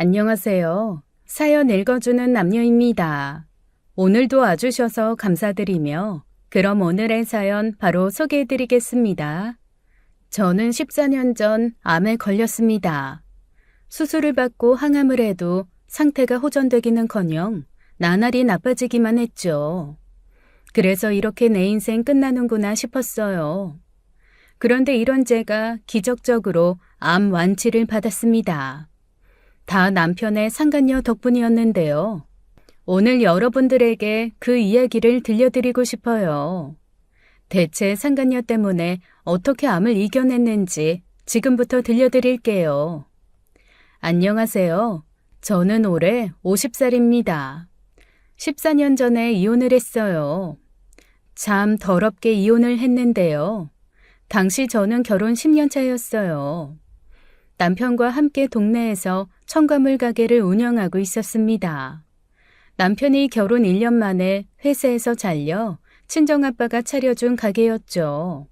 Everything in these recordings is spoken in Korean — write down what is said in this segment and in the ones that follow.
안녕하세요. 사연 읽어주는 남녀입니다. 오늘도 와주셔서 감사드리며 그럼 오늘의 사연 바로 소개해드리겠습니다. 저는 14년 전 암에 걸렸습니다. 수술을 받고 항암을 해도 상태가 호전되기는커녕 나날이 나빠지기만 했죠. 그래서 이렇게 내 인생 끝나는구나 싶었어요. 그런데 이런 제가 기적적으로 암 완치를 받았습니다. 다 남편의 상간녀 덕분이었는데요. 오늘 여러분들에게 그 이야기를 들려드리고 싶어요. 대체 상간녀 때문에 어떻게 암을 이겨냈는지 지금부터 들려드릴게요. 안녕하세요. 저는 올해 50살입니다. 14년 전에 이혼을 했어요. 참 더럽게 이혼을 했는데요. 당시 저는 결혼 10년 차였어요. 남편과 함께 동네에서 첨가물 가게를 운영하고 있었습니다. 남편이 결혼 1년 만에 회사에서 잘려 친정아빠가 차려준 가게였죠.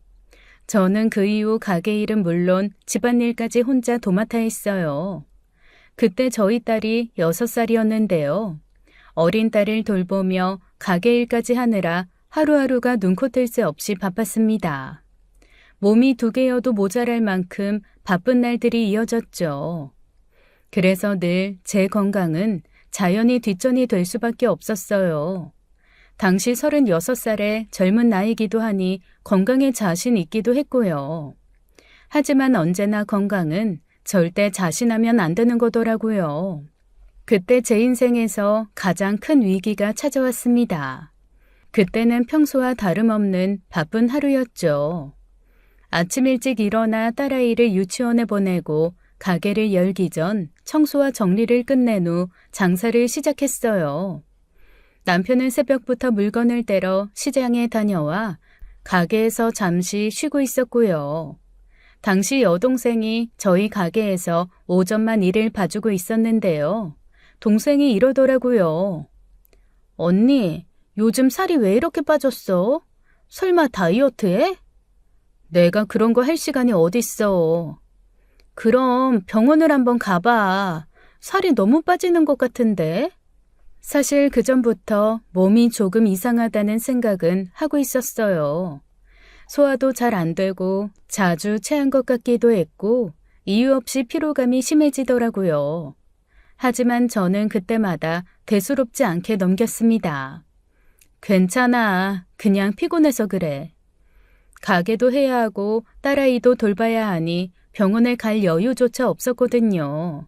저는 그 이후 가게 일은 물론 집안일까지 혼자 도맡아 했어요. 그때 저희 딸이 6살이었는데요. 어린 딸을 돌보며 가게 일까지 하느라 하루하루가 눈코 뜰 새 없이 바빴습니다. 몸이 2개여도 모자랄 만큼 바쁜 날들이 이어졌죠. 그래서 늘 제 건강은 자연히 뒷전이 될 수밖에 없었어요. 당시 36살의 젊은 나이기도 하니 건강에 자신 있기도 했고요. 하지만 언제나 건강은 절대 자신하면 안 되는 거더라고요. 그때 제 인생에서 가장 큰 위기가 찾아왔습니다. 그때는 평소와 다름없는 바쁜 하루였죠. 아침 일찍 일어나 딸아이를 유치원에 보내고 가게를 열기 전 청소와 정리를 끝낸 후 장사를 시작했어요. 남편은 새벽부터 물건을 떼러 시장에 다녀와 가게에서 잠시 쉬고 있었고요. 당시 여동생이 저희 가게에서 오전만 일을 봐주고 있었는데요. 동생이 이러더라고요. 언니, 요즘 살이 왜 이렇게 빠졌어? 설마 다이어트해? 내가 그런 거 할 시간이 어딨어. 그럼 병원을 한번 가봐. 살이 너무 빠지는 것 같은데. 사실 그전부터 몸이 조금 이상하다는 생각은 하고 있었어요. 소화도 잘 안 되고 자주 체한 것 같기도 했고 이유 없이 피로감이 심해지더라고요. 하지만 저는 그때마다 대수롭지 않게 넘겼습니다. 괜찮아. 그냥 피곤해서 그래. 가게도 해야 하고 딸아이도 돌봐야 하니 병원에 갈 여유조차 없었거든요.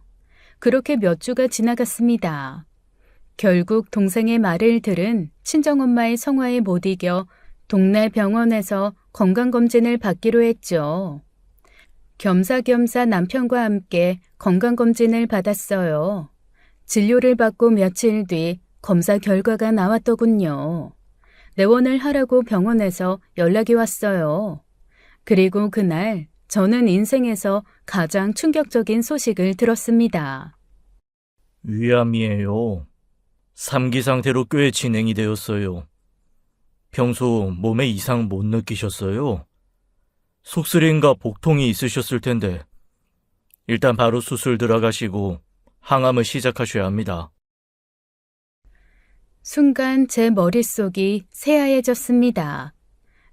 그렇게 몇 주가 지나갔습니다. 결국 동생의 말을 들은 친정엄마의 성화에 못 이겨 동네 병원에서 건강검진을 받기로 했죠. 겸사겸사 남편과 함께 건강검진을 받았어요. 진료를 받고 며칠 뒤 검사 결과가 나왔더군요. 내원을 하라고 병원에서 연락이 왔어요. 그리고 그날 저는 인생에서 가장 충격적인 소식을 들었습니다. 위암이에요. 3기 상태로 꽤 진행이 되었어요. 평소 몸에 이상 못 느끼셨어요? 속쓰림과 복통이 있으셨을 텐데 일단 바로 수술 들어가시고 항암을 시작하셔야 합니다. 순간 제 머릿속이 새하얘졌습니다.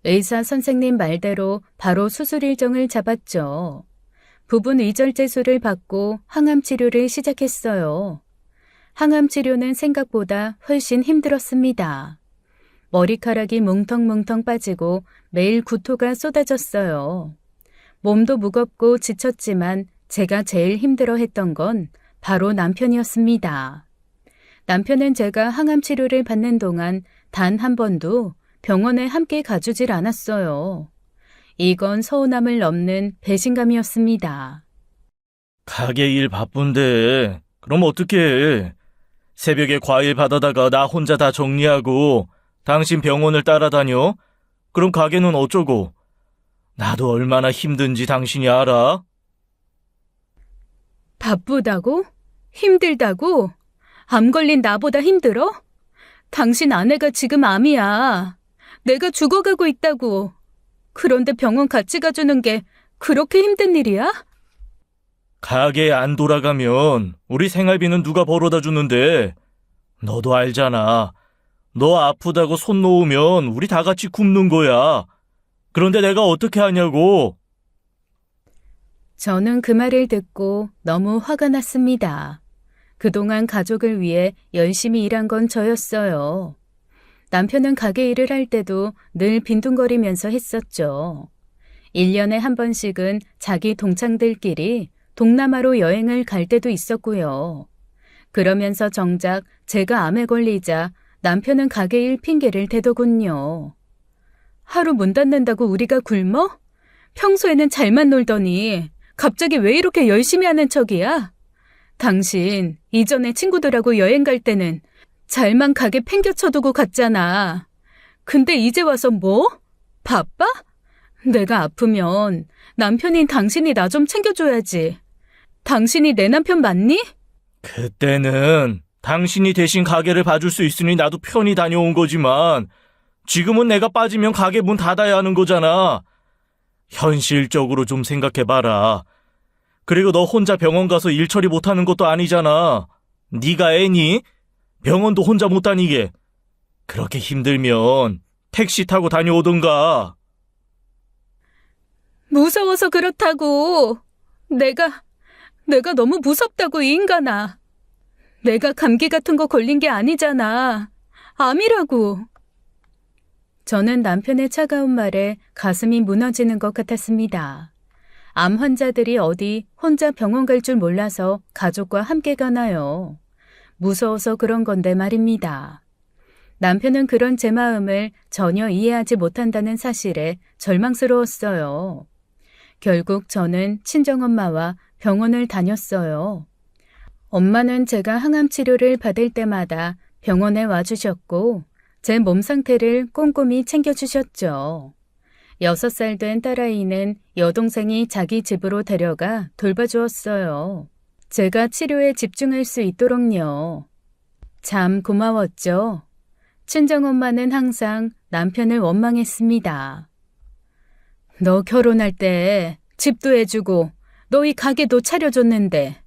의사 선생님 말대로 바로 수술 일정을 잡았죠. 부분 의절제술을 받고 항암 치료를 시작했어요. 항암 치료는 생각보다 훨씬 힘들었습니다. 머리카락이 뭉텅뭉텅 빠지고 매일 구토가 쏟아졌어요. 몸도 무겁고 지쳤지만 제가 제일 힘들어했던 건 바로 남편이었습니다. 남편은 제가 항암 치료를 받는 동안 단 한 번도 병원에 함께 가주질 않았어요. 이건 서운함을 넘는 배신감이었습니다. 가게 일 바쁜데 그럼 어떡해. 새벽에 과일 받아다가 나 혼자 다 정리하고 당신 병원을 따라다녀? 그럼 가게는 어쩌고? 나도 얼마나 힘든지 당신이 알아? 바쁘다고? 힘들다고? 암 걸린 나보다 힘들어? 당신 아내가 지금 암이야. 내가 죽어가고 있다고. 그런데 병원 같이 가주는 게 그렇게 힘든 일이야? 가게에 안 돌아가면 우리 생활비는 누가 벌어다 주는데? 너도 알잖아. 너 아프다고 손 놓으면 우리 다 같이 굶는 거야. 그런데 내가 어떻게 하냐고. 저는 그 말을 듣고 너무 화가 났습니다. 그동안 가족을 위해 열심히 일한 건 저였어요. 남편은 가게 일을 할 때도 늘 빈둥거리면서 했었죠. 1년에 한 번씩은 자기 동창들끼리 동남아로 여행을 갈 때도 있었고요. 그러면서 정작 제가 암에 걸리자 남편은 가게 일 핑계를 대더군요. 하루 문 닫는다고 우리가 굶어? 평소에는 잘만 놀더니 갑자기 왜 이렇게 열심히 하는 척이야? 당신 이전에 친구들하고 여행 갈 때는 잘만 가게 팽겨쳐두고 갔잖아. 근데 이제 와서 뭐? 바빠? 내가 아프면 남편인 당신이 나 좀 챙겨줘야지. 당신이 내 남편 맞니? 그때는 당신이 대신 가게를 봐줄 수 있으니 나도 편히 다녀온 거지만 지금은 내가 빠지면 가게 문 닫아야 하는 거잖아. 현실적으로 좀 생각해봐라. 그리고 너 혼자 병원 가서 일 처리 못하는 것도 아니잖아. 네가 애니? 병원도 혼자 못 다니게. 그렇게 힘들면 택시 타고 다녀오던가. 무서워서 그렇다고. 내가 너무 무섭다고, 이 인간아. 내가 감기 같은 거 걸린 게 아니잖아. 암이라고. 저는 남편의 차가운 말에 가슴이 무너지는 것 같았습니다. 암 환자들이 어디 혼자 병원 갈 줄 몰라서 가족과 함께 가나요? 무서워서 그런 건데 말입니다. 남편은 그런 제 마음을 전혀 이해하지 못한다는 사실에 절망스러웠어요. 결국 저는 친정엄마와 병원을 다녔어요. 엄마는 제가 항암 치료를 받을 때마다 병원에 와주셨고 제 몸 상태를 꼼꼼히 챙겨주셨죠. 6살 된 딸아이는 여동생이 자기 집으로 데려가 돌봐주었어요. 제가 치료에 집중할 수 있도록요. 참 고마웠죠. 친정엄마는 항상 남편을 원망했습니다. 너 결혼할 때 집도 해주고 너희 가게도 차려줬는데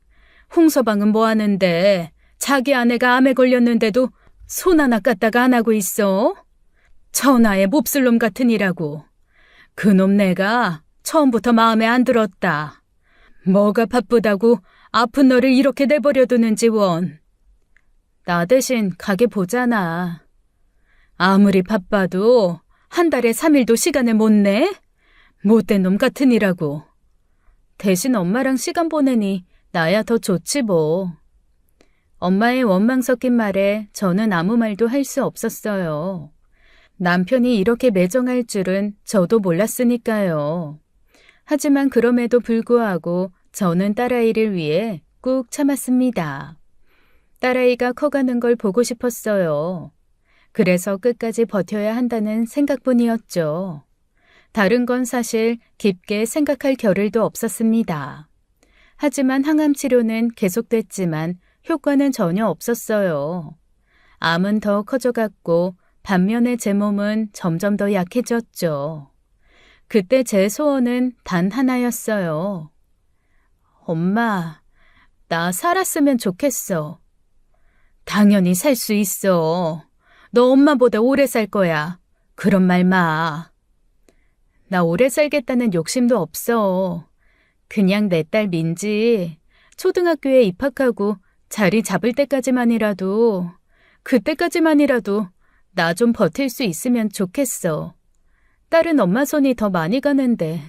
홍서방은 뭐 하는데 자기 아내가 암에 걸렸는데도 손 하나 까딱 안 하고 있어? 천하의 몹쓸 놈 같으니라고. 그놈 내가 처음부터 마음에 안 들었다. 뭐가 바쁘다고 아픈 너를 이렇게 내버려 두는지 원. 나 대신 가게 보잖아. 아무리 바빠도 한 달에 3일도 시간을 못 내? 못된 놈 같으니라고. 대신 엄마랑 시간 보내니 나야 더 좋지 뭐. 엄마의 원망 섞인 말에 저는 아무 말도 할 수 없었어요. 남편이 이렇게 매정할 줄은 저도 몰랐으니까요. 하지만 그럼에도 불구하고 저는 딸아이를 위해 꾹 참았습니다. 딸아이가 커가는 걸 보고 싶었어요. 그래서 끝까지 버텨야 한다는 생각뿐이었죠. 다른 건 사실 깊게 생각할 겨를도 없었습니다. 하지만 항암 치료는 계속됐지만 효과는 전혀 없었어요. 암은 더 커져갔고 반면에 제 몸은 점점 더 약해졌죠. 그때 제 소원은 단 하나였어요. 엄마, 나 살았으면 좋겠어. 당연히 살 수 있어. 너 엄마보다 오래 살 거야. 그런 말 마. 나 오래 살겠다는 욕심도 없어. 그냥 내 딸 민지 초등학교에 입학하고 자리 잡을 때까지만이라도 그때까지만이라도 나 좀 버틸 수 있으면 좋겠어. 딸은 엄마 손이 더 많이 가는데.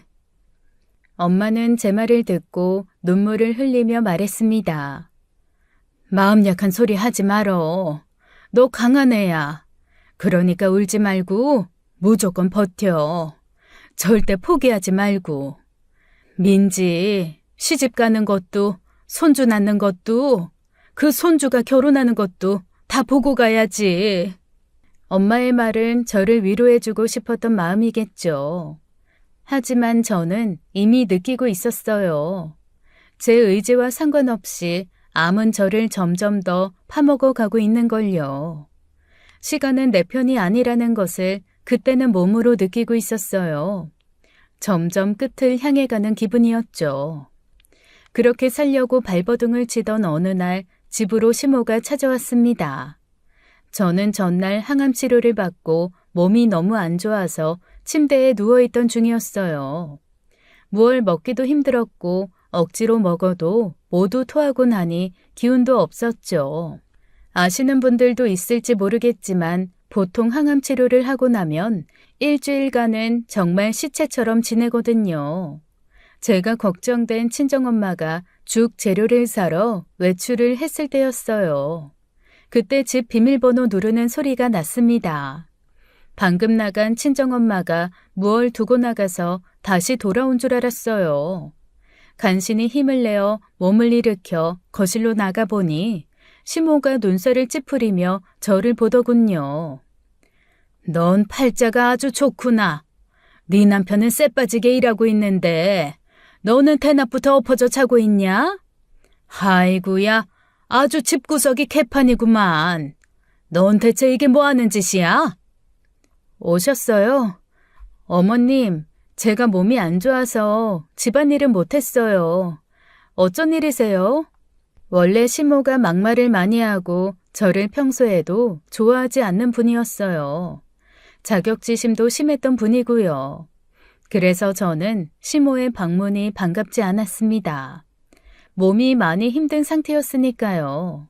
엄마는 제 말을 듣고 눈물을 흘리며 말했습니다. 마음 약한 소리 하지 말어. 너 강한 애야. 그러니까 울지 말고 무조건 버텨. 절대 포기하지 말고. 민지, 시집 가는 것도 손주 낳는 것도 그 손주가 결혼하는 것도 다 보고 가야지. 엄마의 말은 저를 위로해주고 싶었던 마음이겠죠. 하지만 저는 이미 느끼고 있었어요. 제 의지와 상관없이 암은 저를 점점 더 파먹어 가고 있는 걸요. 시간은 내 편이 아니라는 것을 그때는 몸으로 느끼고 있었어요. 점점 끝을 향해 가는 기분이었죠. 그렇게 살려고 발버둥을 치던 어느 날 집으로 시모가 찾아왔습니다. 저는 전날 항암 치료를 받고 몸이 너무 안 좋아서 침대에 누워있던 중이었어요. 무얼 먹기도 힘들었고 억지로 먹어도 모두 토하고 나니 기운도 없었죠. 아시는 분들도 있을지 모르겠지만 보통 항암 치료를 하고 나면 일주일간은 정말 시체처럼 지내거든요. 제가 걱정된 친정엄마가 죽 재료를 사러 외출을 했을 때였어요. 그때 집 비밀번호 누르는 소리가 났습니다. 방금 나간 친정엄마가 무얼 두고 나가서 다시 돌아온 줄 알았어요. 간신히 힘을 내어 몸을 일으켜 거실로 나가보니 시모가 눈살을 찌푸리며 저를 보더군요. 넌 팔자가 아주 좋구나. 네 남편은 쎄빠지게 일하고 있는데 너는 대낮부터 엎어져 자고 있냐? 아이구야, 아주 집구석이 개판이구만. 넌 대체 이게 뭐 하는 짓이야? 오셨어요? 어머님, 제가 몸이 안 좋아서 집안일은 못했어요. 어쩐 일이세요? 원래 시모가 막말을 많이 하고 저를 평소에도 좋아하지 않는 분이었어요. 자격지심도 심했던 분이고요. 그래서 저는 시모의 방문이 반갑지 않았습니다. 몸이 많이 힘든 상태였으니까요.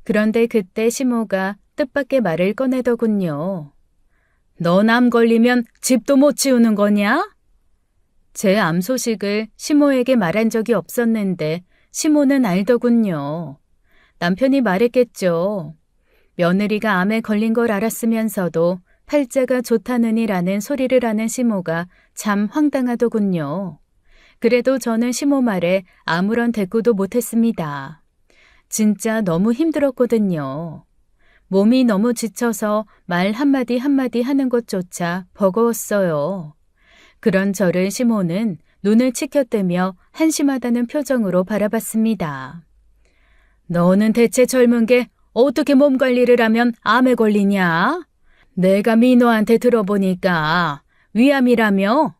그런데 그때 시모가 뜻밖의 말을 꺼내더군요. 너 암 걸리면 집도 못 치우는 거냐? 제 암 소식을 시모에게 말한 적이 없었는데 시모는 알더군요. 남편이 말했겠죠. 며느리가 암에 걸린 걸 알았으면서도 팔자가 좋다느니라는 소리를 하는 시모가 참 황당하더군요. 그래도 저는 시모 말에 아무런 대꾸도 못했습니다. 진짜 너무 힘들었거든요. 몸이 너무 지쳐서 말 한마디 한마디 하는 것조차 버거웠어요. 그런 저를 시모는 눈을 치켜뜨며 한심하다는 표정으로 바라봤습니다. 너는 대체 젊은 게 어떻게 몸 관리를 하면 암에 걸리냐? 내가 민호한테 들어보니까 위암이라며?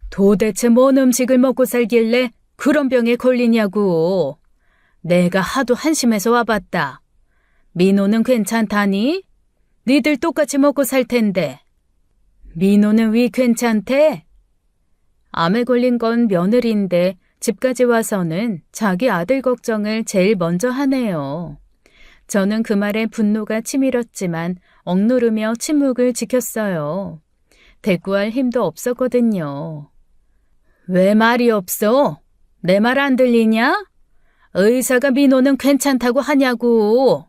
도대체 뭔 음식을 먹고 살길래 그런 병에 걸리냐고. 내가 하도 한심해서 와봤다. 민호는 괜찮다니? 니들 똑같이 먹고 살 텐데. 민호는 위 괜찮대? 암에 걸린 건 며느리인데 집까지 와서는 자기 아들 걱정을 제일 먼저 하네요. 저는 그 말에 분노가 치밀었지만 억누르며 침묵을 지켰어요. 대꾸할 힘도 없었거든요. 왜 말이 없어? 내 말 안 들리냐? 의사가 민호는 괜찮다고 하냐고.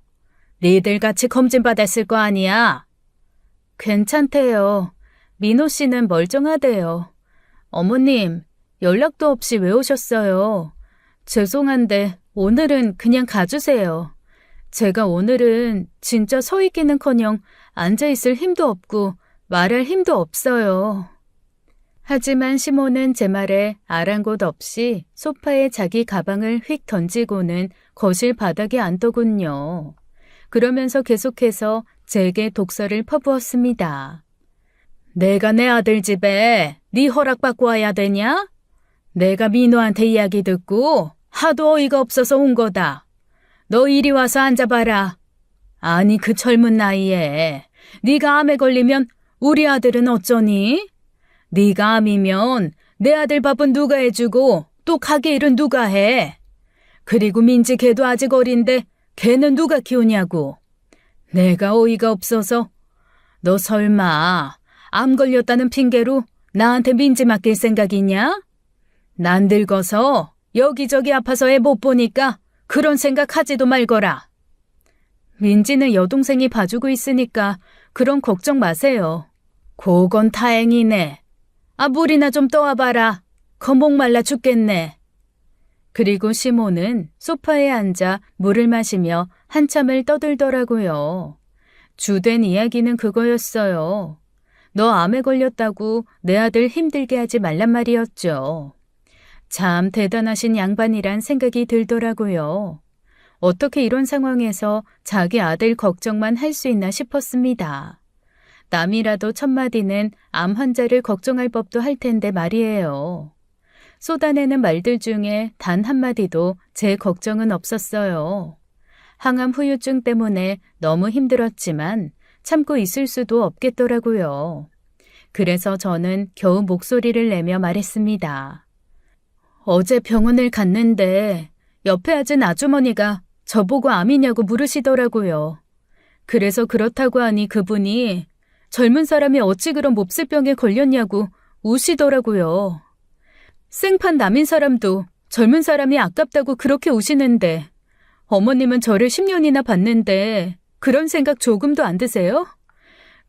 니들 같이 검진 받았을 거 아니야? 괜찮대요. 민호 씨는 멀쩡하대요. 어머님, 연락도 없이 왜 오셨어요? 죄송한데 오늘은 그냥 가주세요. 제가 오늘은 진짜 서 있기는커녕 앉아있을 힘도 없고 말할 힘도 없어요. 하지만 시모는 제 말에 아랑곳 없이 소파에 자기 가방을 휙 던지고는 거실 바닥에 앉더군요. 그러면서 계속해서 제게 독서를 퍼부었습니다. 내가 내 아들 집에 네 허락받고 와야 되냐? 내가 민호한테 이야기 듣고 하도 어이가 없어서 온 거다. 너 이리 와서 앉아봐라. 아니 그 젊은 나이에 네가 암에 걸리면 우리 아들은 어쩌니? 네가 암이면 내 아들 밥은 누가 해주고 또 가게 일은 누가 해? 그리고 민지 걔도 아직 어린데 걔는 누가 키우냐고. 내가 어이가 없어서. 너 설마 암 걸렸다는 핑계로 나한테 민지 맡길 생각이냐? 난 늙어서 여기저기 아파서 애 못 보니까 그런 생각하지도 말거라. 민지는 여동생이 봐주고 있으니까 그런 걱정 마세요. 그건 다행이네. 아, 물이나 좀 떠와봐라. 거목 말라 죽겠네. 그리고 시모는 소파에 앉아 물을 마시며 한참을 떠들더라고요. 주된 이야기는 그거였어요. 너 암에 걸렸다고 내 아들 힘들게 하지 말란 말이었죠. 참 대단하신 양반이란 생각이 들더라고요. 어떻게 이런 상황에서 자기 아들 걱정만 할 수 있나 싶었습니다. 남이라도 첫마디는 암 환자를 걱정할 법도 할 텐데 말이에요. 쏟아내는 말들 중에 단 한마디도 제 걱정은 없었어요. 항암 후유증 때문에 너무 힘들었지만 참고 있을 수도 없겠더라고요. 그래서 저는 겨우 목소리를 내며 말했습니다. 어제 병원을 갔는데 옆에 앉은 아주머니가 저보고 암이냐고 물으시더라고요. 그래서 그렇다고 하니 그분이 젊은 사람이 어찌 그런 몹쓸 병에 걸렸냐고 우시더라고요. 생판 남인 사람도 젊은 사람이 아깝다고 그렇게 우시는데 어머님은 저를 10년이나 봤는데 그런 생각 조금도 안 드세요?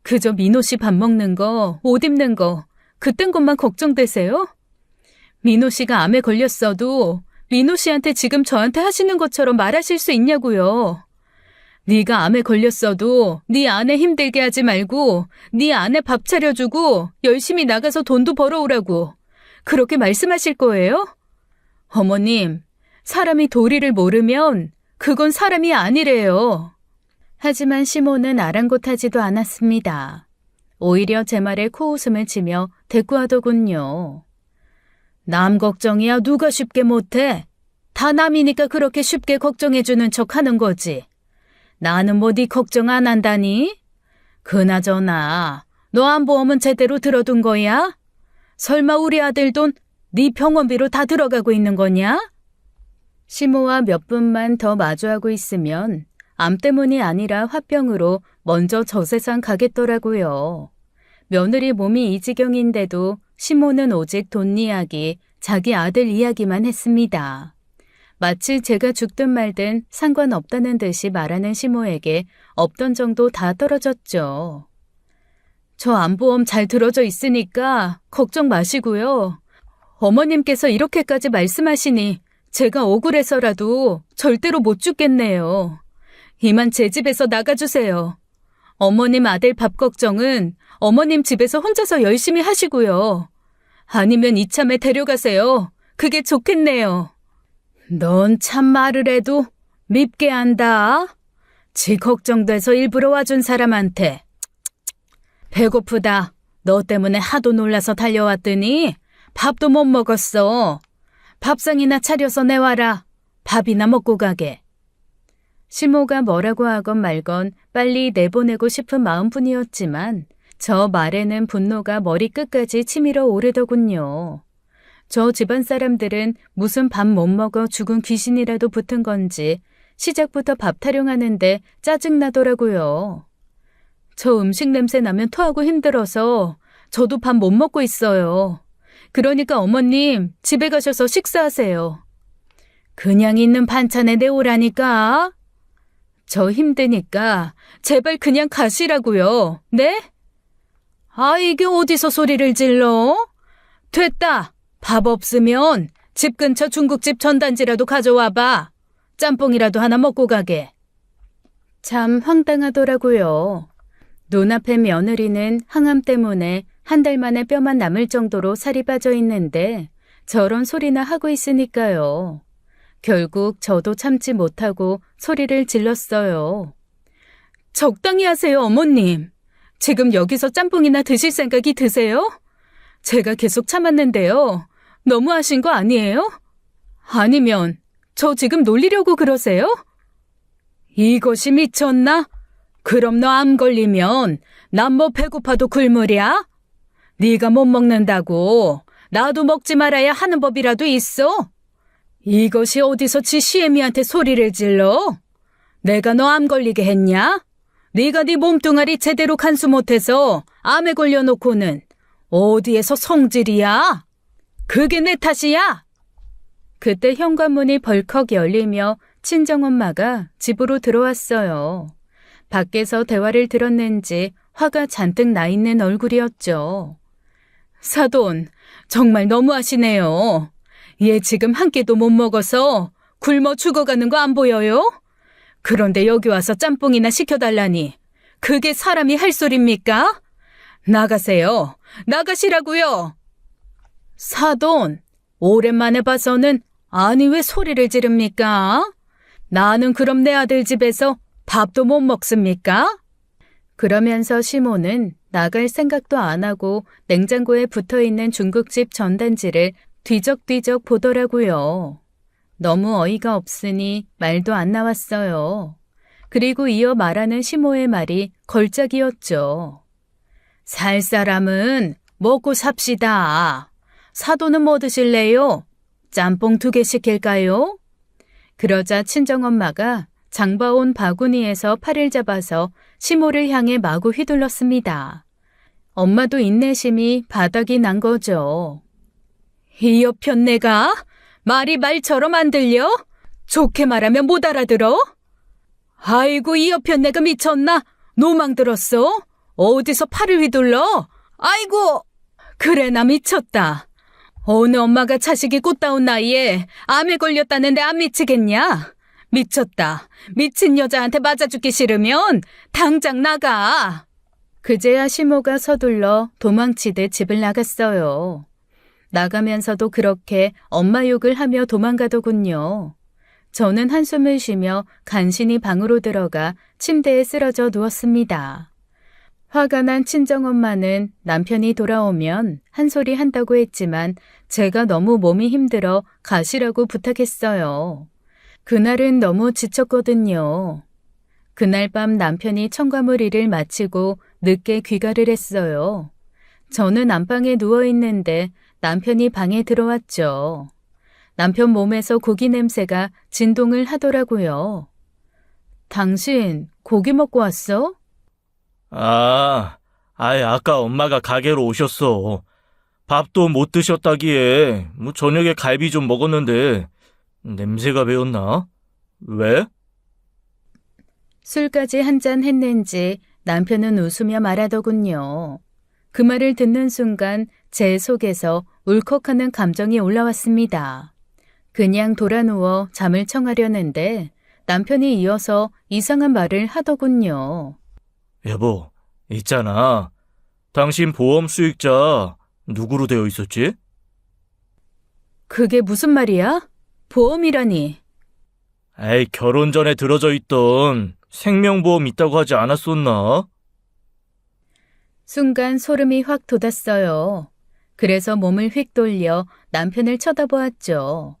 그저 민호 씨 밥 먹는 거, 옷 입는 거, 그딴 것만 걱정되세요? 민호 씨가 암에 걸렸어도 민호 씨한테 지금 저한테 하시는 것처럼 말하실 수 있냐고요. 네가 암에 걸렸어도 네 아내 힘들게 하지 말고 네 아내 밥 차려주고 열심히 나가서 돈도 벌어오라고 그렇게 말씀하실 거예요? 어머님, 사람이 도리를 모르면 그건 사람이 아니래요. 하지만 시모는 아랑곳하지도 않았습니다. 오히려 제 말에 코웃음을 치며 대꾸하더군요. 남 걱정이야 누가 쉽게 못해? 다 남이니까 그렇게 쉽게 걱정해주는 척 하는 거지. 나는 뭐 네 걱정 안 한다니? 그나저나 너 암보험은 제대로 들어둔 거야? 설마 우리 아들 돈 네 병원비로 다 들어가고 있는 거냐? 시모와 몇 분만 더 마주하고 있으면 암 때문이 아니라 화병으로 먼저 저 세상 가겠더라고요. 며느리 몸이 이 지경인데도 시모는 오직 돈 이야기, 자기 아들 이야기만 했습니다. 마치 제가 죽든 말든 상관없다는 듯이 말하는 시모에게 없던 정도 다 떨어졌죠. 저 암보험 잘 들어져 있으니까 걱정 마시고요. 어머님께서 이렇게까지 말씀하시니 제가 억울해서라도 절대로 못 죽겠네요. 이만 제 집에서 나가주세요. 어머님 아들 밥 걱정은 어머님 집에서 혼자서 열심히 하시고요. 아니면 이참에 데려가세요. 그게 좋겠네요. 넌 참 말을 해도 밉게 한다. 지 걱정돼서 일부러 와준 사람한테. 배고프다. 너 때문에 하도 놀라서 달려왔더니 밥도 못 먹었어. 밥상이나 차려서 내와라. 밥이나 먹고 가게. 시모가 뭐라고 하건 말건 빨리 내보내고 싶은 마음뿐이었지만 저 말에는 분노가 머리끝까지 치밀어 오르더군요. 저 집안 사람들은 무슨 밥 못 먹어 죽은 귀신이라도 붙은 건지 시작부터 밥 타령하는데 짜증나더라고요. 저 음식 냄새 나면 토하고 힘들어서 저도 밥 못 먹고 있어요. 그러니까 어머님 집에 가셔서 식사하세요. 그냥 있는 반찬에 내오라니까. 저 힘드니까 제발 그냥 가시라고요. 네? 아, 이게 어디서 소리를 질러? 됐다. 밥 없으면 집 근처 중국집 전단지라도 가져와봐. 짬뽕이라도 하나 먹고 가게. 참 황당하더라고요. 눈앞의 며느리는 항암 때문에 한 달 만에 뼈만 남을 정도로 살이 빠져 있는데 저런 소리나 하고 있으니까요. 결국 저도 참지 못하고 소리를 질렀어요. 적당히 하세요, 어머님. 지금 여기서 짬뽕이나 드실 생각이 드세요? 제가 계속 참았는데요. 너무하신 거 아니에요? 아니면 저 지금 놀리려고 그러세요? 이것이 미쳤나? 그럼 너 암 걸리면 난 뭐 배고파도 굶으랴? 네가 못 먹는다고 나도 먹지 말아야 하는 법이라도 있어? 이것이 어디서 지 시애미한테 소리를 질러? 내가 너 암 걸리게 했냐? 네가 네 몸뚱아리 제대로 간수 못해서 암에 걸려놓고는 어디에서 성질이야? 그게 내 탓이야? 그때 현관문이 벌컥 열리며 친정엄마가 집으로 들어왔어요. 밖에서 대화를 들었는지 화가 잔뜩 나 있는 얼굴이었죠. 사돈, 정말 너무하시네요. 얘 지금 한 끼도 못 먹어서 굶어 죽어가는 거 안 보여요? 그런데 여기 와서 짬뽕이나 시켜달라니 그게 사람이 할 소리입니까? 나가세요. 나가시라고요. 사돈, 오랜만에 봐서는 아니 왜 소리를 지릅니까? 나는 그럼 내 아들 집에서 밥도 못 먹습니까? 그러면서 시모는 나갈 생각도 안 하고 냉장고에 붙어있는 중국집 전단지를 뒤적뒤적 보더라고요. 너무 어이가 없으니 말도 안 나왔어요. 그리고 이어 말하는 시모의 말이 걸작이었죠. 살 사람은 먹고 삽시다. 사돈은 뭐 드실래요? 짬뽕 2개 시킬까요? 그러자 친정엄마가 장봐온 바구니에서 팔을 잡아서 시모를 향해 마구 휘둘렀습니다. 엄마도 인내심이 바닥이 난 거죠. 이 옆편 내가 말이 말처럼 안 들려? 좋게 말하면 못 알아들어? 아이고 이 옆편 내가 미쳤나? 노망 들었어? 어디서 팔을 휘둘러? 아이고! 그래 나 미쳤다. 어느 엄마가 자식이 꽃다운 나이에 암에 걸렸다는데 안 미치겠냐? 미쳤다. 미친 여자한테 맞아 죽기 싫으면 당장 나가. 그제야 시모가 서둘러 도망치듯 집을 나갔어요. 나가면서도 그렇게 엄마 욕을 하며 도망가더군요. 저는 한숨을 쉬며 간신히 방으로 들어가 침대에 쓰러져 누웠습니다. 화가 난 친정엄마는 남편이 돌아오면 한 소리 한다고 했지만 제가 너무 몸이 힘들어 가시라고 부탁했어요. 그날은 너무 지쳤거든요. 그날 밤 남편이 첨가물 일을 마치고 늦게 귀가를 했어요. 저는 안방에 누워있는데 남편이 방에 들어왔죠. 남편 몸에서 고기 냄새가 진동을 하더라고요. 당신 고기 먹고 왔어? 아까 엄마가 가게로 오셨어. 밥도 못 드셨다기에 저녁에 갈비 좀 먹었는데 냄새가 배었나? 왜? 술까지 한잔 했는지 남편은 웃으며 말하더군요. 그 말을 듣는 순간 제 속에서 울컥하는 감정이 올라왔습니다. 그냥 돌아누워 잠을 청하려는데 남편이 이어서 이상한 말을 하더군요. 여보, 있잖아. 당신 보험 수익자 누구로 되어 있었지? 그게 무슨 말이야? 보험이라니. 에이, 결혼 전에 들어져 있던 생명보험 있다고 하지 않았었나? 순간 소름이 확 돋았어요. 그래서 몸을 휙 돌려 남편을 쳐다보았죠.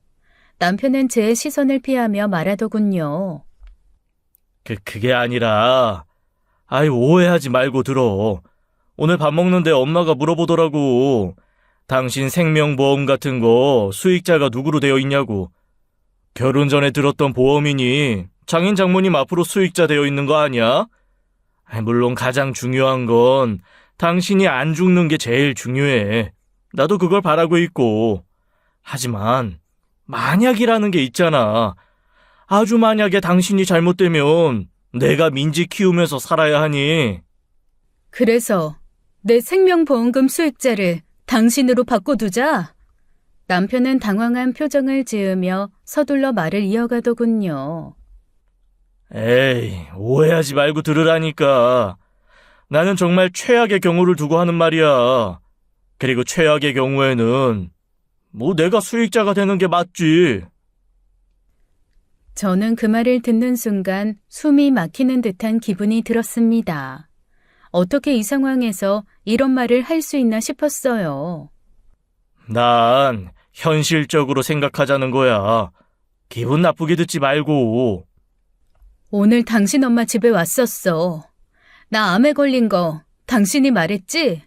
남편은 제 시선을 피하며 말하더군요. 그게 아니라, 오해하지 말고 들어. 오늘 밥 먹는데 엄마가 물어보더라고. 당신 생명보험 같은 거 수익자가 누구로 되어 있냐고. 결혼 전에 들었던 보험이니 장인 장모님 앞으로 수익자 되어 있는 거 아니야? 물론 가장 중요한 건 당신이 안 죽는 게 제일 중요해. 나도 그걸 바라고 있고. 하지만 만약이라는 게 있잖아. 아주 만약에 당신이 잘못되면 내가 민지 키우면서 살아야 하니. 그래서 내 생명보험금 수익자를 당신으로 바꿔두자. 남편은 당황한 표정을 지으며 서둘러 말을 이어가더군요. 에이, 오해하지 말고 들으라니까. 나는 정말 최악의 경우를 두고 하는 말이야. 그리고 최악의 경우에는 내가 수익자가 되는 게 맞지. 저는 그 말을 듣는 순간 숨이 막히는 듯한 기분이 들었습니다. 어떻게 이 상황에서 이런 말을 할 수 있나 싶었어요. 난 현실적으로 생각하자는 거야. 기분 나쁘게 듣지 말고. 오늘 당신 엄마 집에 왔었어. 나 암에 걸린 거 당신이 말했지?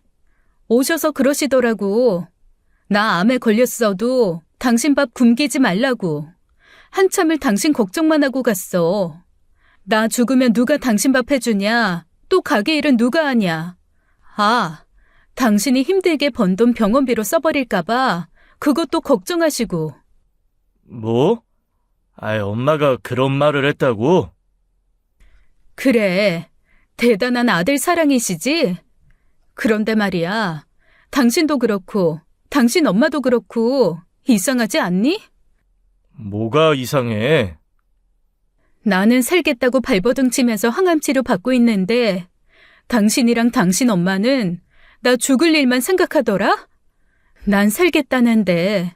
오셔서 그러시더라고. 나 암에 걸렸어도 당신 밥 굶기지 말라고. 한참을 당신 걱정만 하고 갔어. 나 죽으면 누가 당신 밥 해주냐? 또 가게 일은 누가 하냐? 당신이 힘들게 번 돈 병원비로 써버릴까봐 그것도 걱정하시고. 뭐? 엄마가 그런 말을 했다고? 그래, 대단한 아들 사랑이시지? 그런데 말이야, 당신도 그렇고 당신 엄마도 그렇고 이상하지 않니? 뭐가 이상해? 나는 살겠다고 발버둥 치면서 항암치료 받고 있는데 당신이랑 당신 엄마는 나 죽을 일만 생각하더라? 난 살겠다는데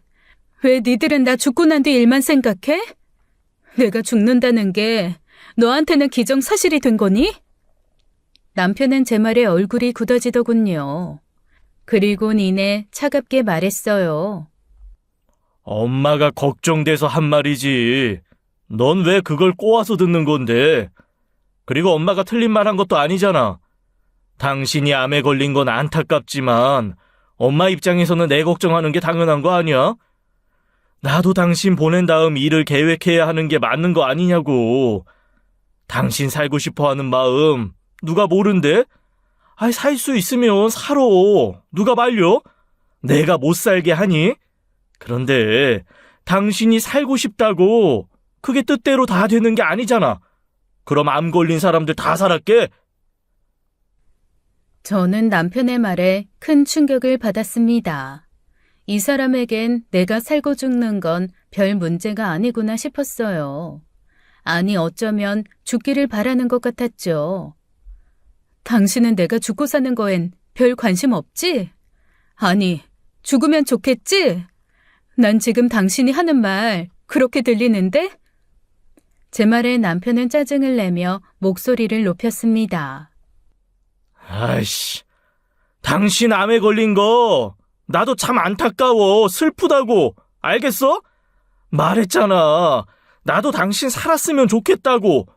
왜 니들은 나 죽고 난 뒤 일만 생각해? 내가 죽는다는 게 너한테는 기정사실이 된 거니? 남편은 제 말에 얼굴이 굳어지더군요. 그리고 니네 차갑게 말했어요. 엄마가 걱정돼서 한 말이지. 넌 왜 그걸 꼬아서 듣는 건데? 그리고 엄마가 틀린 말 한 것도 아니잖아. 당신이 암에 걸린 건 안타깝지만 엄마 입장에서는 내 걱정하는 게 당연한 거 아니야? 나도 당신 보낸 다음 일을 계획해야 하는 게 맞는 거 아니냐고. 당신 살고 싶어 하는 마음 누가 모른대? 아이, 살 수 있으면 살아. 누가 말려? 내가 못 살게 하니? 그런데 당신이 살고 싶다고 그게 뜻대로 다 되는 게 아니잖아. 그럼 암 걸린 사람들 다 살았게? 저는 남편의 말에 큰 충격을 받았습니다. 이 사람에겐 내가 살고 죽는 건 별 문제가 아니구나 싶었어요. 아니, 어쩌면 죽기를 바라는 것 같았죠. 당신은 내가 죽고 사는 거엔 별 관심 없지? 아니, 죽으면 좋겠지? 난 지금 당신이 하는 말 그렇게 들리는데? 제 말에 남편은 짜증을 내며 목소리를 높였습니다. 아이씨, 당신 암에 걸린 거 나도 참 안타까워. 슬프다고. 알겠어? 말했잖아. 나도 당신 살았으면 좋겠다고.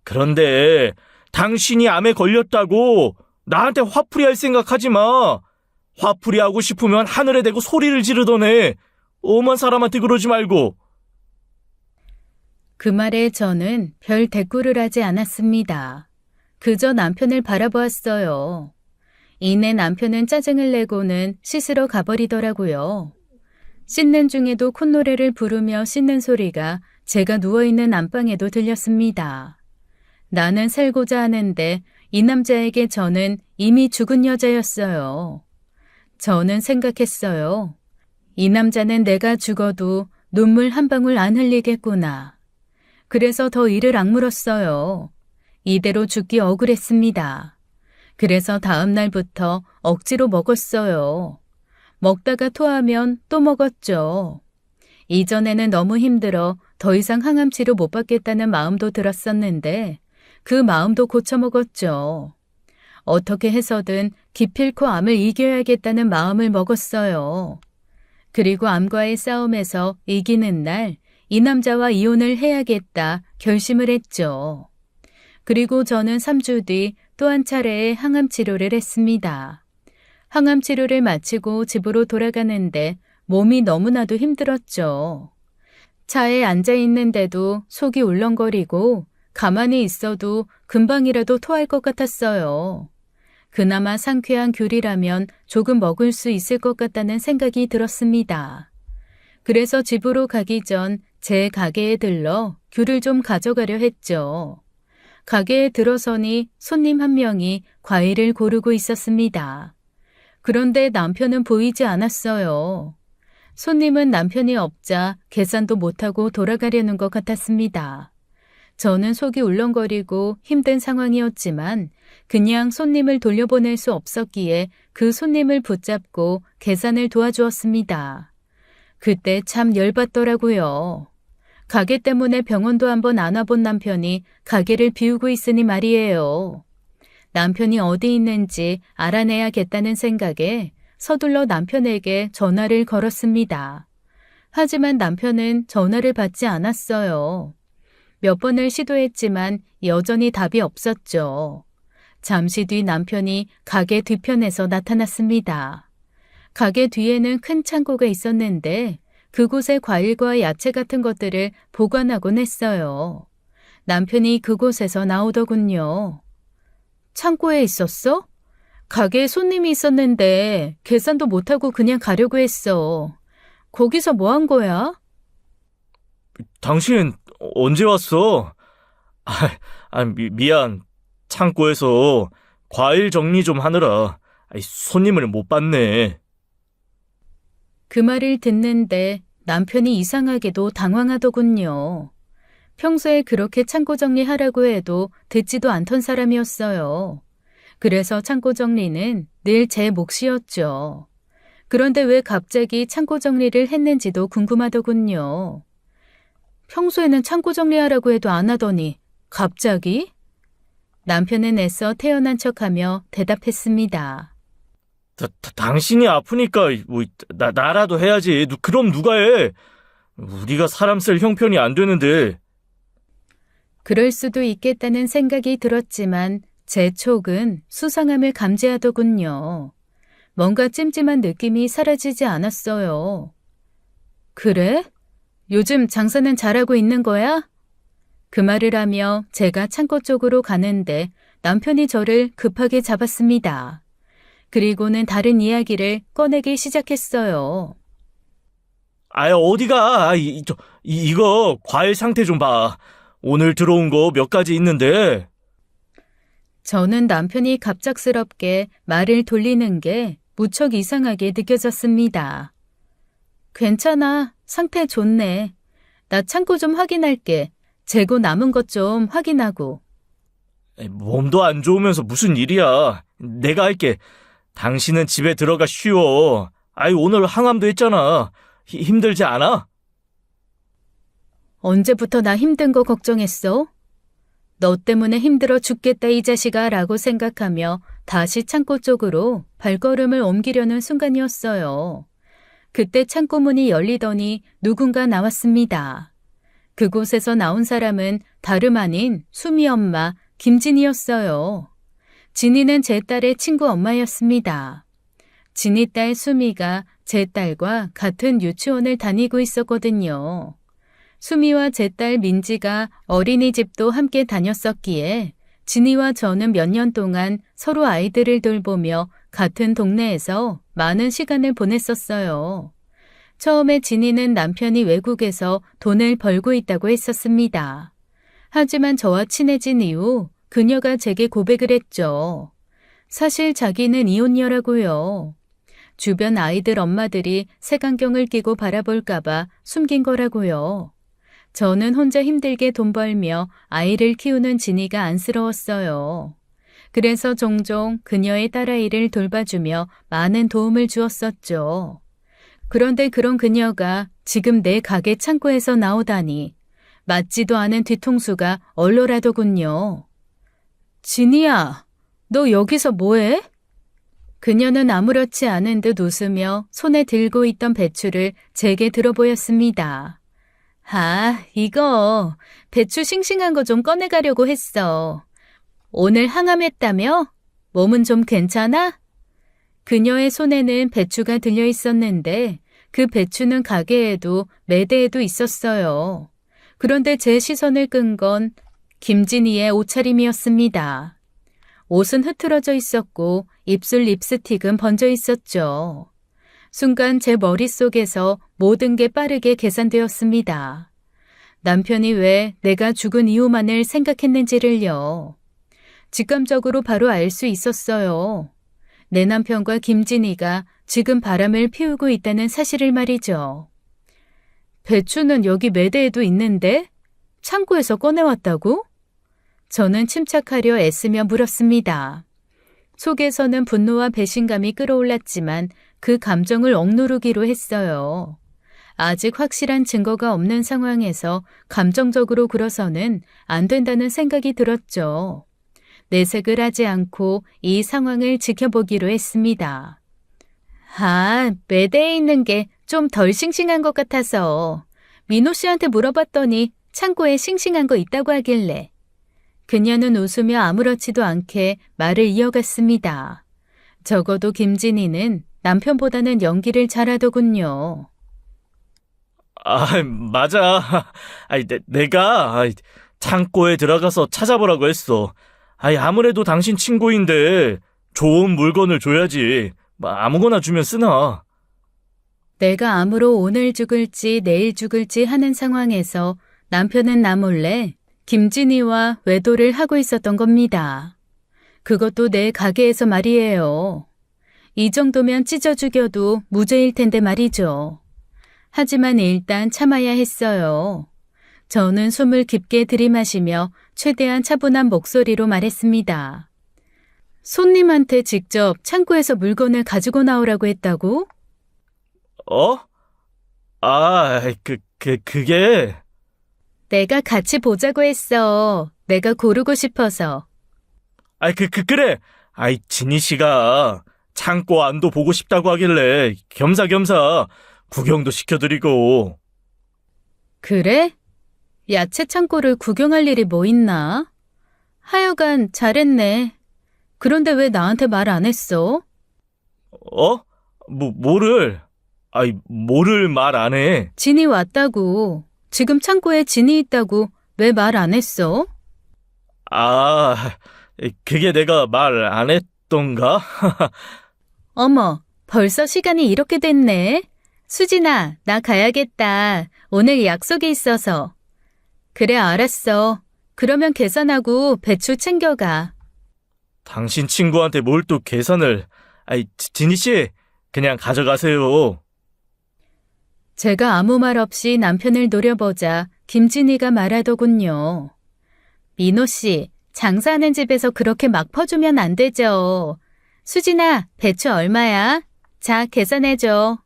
그런데 당신이 암에 걸렸다고 나한테 화풀이 할 생각하지 마. 화풀이 하고 싶으면 하늘에 대고 소리를 지르더네. 오만 사람한테 그러지 말고. 그 말에 저는 별 대꾸를 하지 않았습니다. 그저 남편을 바라보았어요. 이내 남편은 짜증을 내고는 씻으러 가버리더라고요. 씻는 중에도 콧노래를 부르며 씻는 소리가 제가 누워있는 안방에도 들렸습니다. 나는 살고자 하는데 이 남자에게 저는 이미 죽은 여자였어요. 저는 생각했어요. 이 남자는 내가 죽어도 눈물 한 방울 안 흘리겠구나. 그래서 더 이를 악물었어요. 이대로 죽기 억울했습니다. 그래서 다음 날부터 억지로 먹었어요. 먹다가 토하면 또 먹었죠. 이전에는 너무 힘들어 더 이상 항암 치료 못 받겠다는 마음도 들었었는데 그 마음도 고쳐먹었죠. 어떻게 해서든 기필코 암을 이겨야겠다는 마음을 먹었어요. 그리고 암과의 싸움에서 이기는 날 이 남자와 이혼을 해야겠다 결심을 했죠. 그리고 저는 3주 뒤 또 한 차례의 항암 치료를 했습니다. 항암 치료를 마치고 집으로 돌아가는데 몸이 너무나도 힘들었죠. 차에 앉아 있는데도 속이 울렁거리고 가만히 있어도 금방이라도 토할 것 같았어요. 그나마 상쾌한 귤이라면 조금 먹을 수 있을 것 같다는 생각이 들었습니다. 그래서 집으로 가기 전 제 가게에 들러 귤을 좀 가져가려 했죠. 가게에 들어서니 손님 한 명이 과일을 고르고 있었습니다. 그런데 남편은 보이지 않았어요. 손님은 남편이 없자 계산도 못하고 돌아가려는 것 같았습니다. 저는 속이 울렁거리고 힘든 상황이었지만 그냥 손님을 돌려보낼 수 없었기에 그 손님을 붙잡고 계산을 도와주었습니다. 그때 참 열받더라고요. 가게 때문에 병원도 한번 안 와본 남편이 가게를 비우고 있으니 말이에요. 남편이 어디 있는지 알아내야겠다는 생각에 서둘러 남편에게 전화를 걸었습니다. 하지만 남편은 전화를 받지 않았어요. 몇 번을 시도했지만 여전히 답이 없었죠. 잠시 뒤 남편이 가게 뒤편에서 나타났습니다. 가게 뒤에는 큰 창고가 있었는데 그곳에 과일과 야채 같은 것들을 보관하곤 했어요. 남편이 그곳에서 나오더군요. 창고에 있었어? 가게에 손님이 있었는데 계산도 못하고 그냥 가려고 했어. 거기서 뭐 한 거야? 당신 언제 왔어? 미안. 창고에서 과일 정리 좀 하느라 손님을 못 봤네. 그 말을 듣는데 남편이 이상하게도 당황하더군요. 평소에 그렇게 창고 정리하라고 해도 듣지도 않던 사람이었어요. 그래서 창고 정리는 늘 제 몫이었죠. 그런데 왜 갑자기 창고 정리를 했는지도 궁금하더군요. 평소에는 창고 정리하라고 해도 안 하더니 갑자기? 남편은 애써 태연한 척하며 대답했습니다. 당신이 아프니까 뭐 나라도 해야지. 그럼 누가 해? 우리가 사람 쓸 형편이 안 되는데. 그럴 수도 있겠다는 생각이 들었지만 제 촉은 수상함을 감지하더군요. 뭔가 찜찜한 느낌이 사라지지 않았어요. 그래? 요즘 장사는 잘하고 있는 거야? 그 말을 하며 제가 창고 쪽으로 가는데 남편이 저를 급하게 잡았습니다. 그리고는 다른 이야기를 꺼내기 시작했어요. 어디가? 이거 과일 상태 좀 봐. 오늘 들어온 거 몇 가지 있는데. 저는 남편이 갑작스럽게 말을 돌리는 게 무척 이상하게 느껴졌습니다. 괜찮아. 상태 좋네. 나 창고 좀 확인할게. 재고 남은 것 좀 확인하고. 몸도 안 좋으면서 무슨 일이야. 내가 할게. 당신은 집에 들어가 쉬어. 오늘 항암도 했잖아. 힘들지 않아? 언제부터 나 힘든 거 걱정했어? 너 때문에 힘들어 죽겠다 이 자식아 라고 생각하며 다시 창고 쪽으로 발걸음을 옮기려는 순간이었어요. 그때 창고 문이 열리더니 누군가 나왔습니다. 그곳에서 나온 사람은 다름 아닌 수미 엄마 김진이였어요. 진이는 제 딸의 친구 엄마였습니다. 진이 딸 수미가 제 딸과 같은 유치원을 다니고 있었거든요. 수미와 제 딸 민지가 어린이집도 함께 다녔었기에 진이와 저는 몇 년 동안 서로 아이들을 돌보며 같은 동네에서 많은 시간을 보냈었어요. 처음에 진이는 남편이 외국에서 돈을 벌고 있다고 했었습니다. 하지만 저와 친해진 이후 그녀가 제게 고백을 했죠. 사실 자기는 이혼녀라고요. 주변 아이들 엄마들이 색안경을 끼고 바라볼까봐 숨긴 거라고요. 저는 혼자 힘들게 돈 벌며 아이를 키우는 진이가 안쓰러웠어요. 그래서 종종 그녀의 딸아이를 돌봐주며 많은 도움을 주었었죠. 그런데 그런 그녀가 지금 내 가게 창고에서 나오다니 맞지도 않은 뒤통수가 얼얼하더군요. 진이야, 너 여기서 뭐해? 그녀는 아무렇지 않은 듯 웃으며 손에 들고 있던 배추를 제게 들어 보였습니다. 이거 배추 싱싱한 거 좀 꺼내가려고 했어. 오늘 항암했다며? 몸은 좀 괜찮아? 그녀의 손에는 배추가 들려 있었는데 그 배추는 가게에도 매대에도 있었어요. 그런데 제 시선을 끈 건 김진희의 옷차림이었습니다. 옷은 흐트러져 있었고 입술 립스틱은 번져 있었죠. 순간 제 머릿속에서 모든 게 빠르게 계산되었습니다. 남편이 왜 내가 죽은 이유만을 생각했는지를요. 직감적으로 바로 알 수 있었어요. 내 남편과 김진희가 지금 바람을 피우고 있다는 사실을 말이죠. 배추는 여기 매대에도 있는데 창고에서 꺼내왔다고? 저는 침착하려 애쓰며 물었습니다. 속에서는 분노와 배신감이 끌어올랐지만 그 감정을 억누르기로 했어요. 아직 확실한 증거가 없는 상황에서 감정적으로 굴어서는 안 된다는 생각이 들었죠. 내색을 하지 않고 이 상황을 지켜보기로 했습니다. 매대에 있는 게 좀 덜 싱싱한 것 같아서 민호 씨한테 물어봤더니 창고에 싱싱한 거 있다고 하길래. 그녀는 웃으며 아무렇지도 않게 말을 이어갔습니다. 적어도 김진희는 남편보다는 연기를 잘하더군요. 맞아. 내가 창고에 들어가서 찾아보라고 했어. 아무래도 당신 친구인데 좋은 물건을 줘야지. 아무거나 주면 쓰나. 내가 암으로 오늘 죽을지 내일 죽을지 하는 상황에서 남편은 나 몰래 김진희와 외도를 하고 있었던 겁니다. 그것도 내 가게에서 말이에요. 이 정도면 찢어 죽여도 무죄일 텐데 말이죠. 하지만 일단 참아야 했어요. 저는 숨을 깊게 들이마시며 최대한 차분한 목소리로 말했습니다. 손님한테 직접 창고에서 물건을 가지고 나오라고 했다고? 그게... 내가 같이 보자고 했어. 내가 고르고 싶어서. 그래. 진희 씨가 창고 안도 보고 싶다고 하길래 겸사겸사 구경도 시켜드리고. 그래? 야채 창고를 구경할 일이 뭐 있나? 하여간 잘했네. 그런데 왜 나한테 말 안 했어? 어? 뭐를 말 안 해? 진이 왔다고. 지금 창고에 진이 있다고 왜 말 안 했어? 아, 그게 내가 말 안 했던가? 어머, 벌써 시간이 이렇게 됐네. 수진아, 나 가야겠다. 오늘 약속이 있어서. 그래, 알았어. 그러면 계산하고 배추 챙겨가. 당신 친구한테 뭘 또 계산을. 진희 씨, 그냥 가져가세요. 제가 아무 말 없이 남편을 노려보자 김진희가 말하더군요. 민호 씨, 장사하는 집에서 그렇게 막 퍼주면 안 되죠. 수진아, 배추 얼마야? 자, 계산해줘.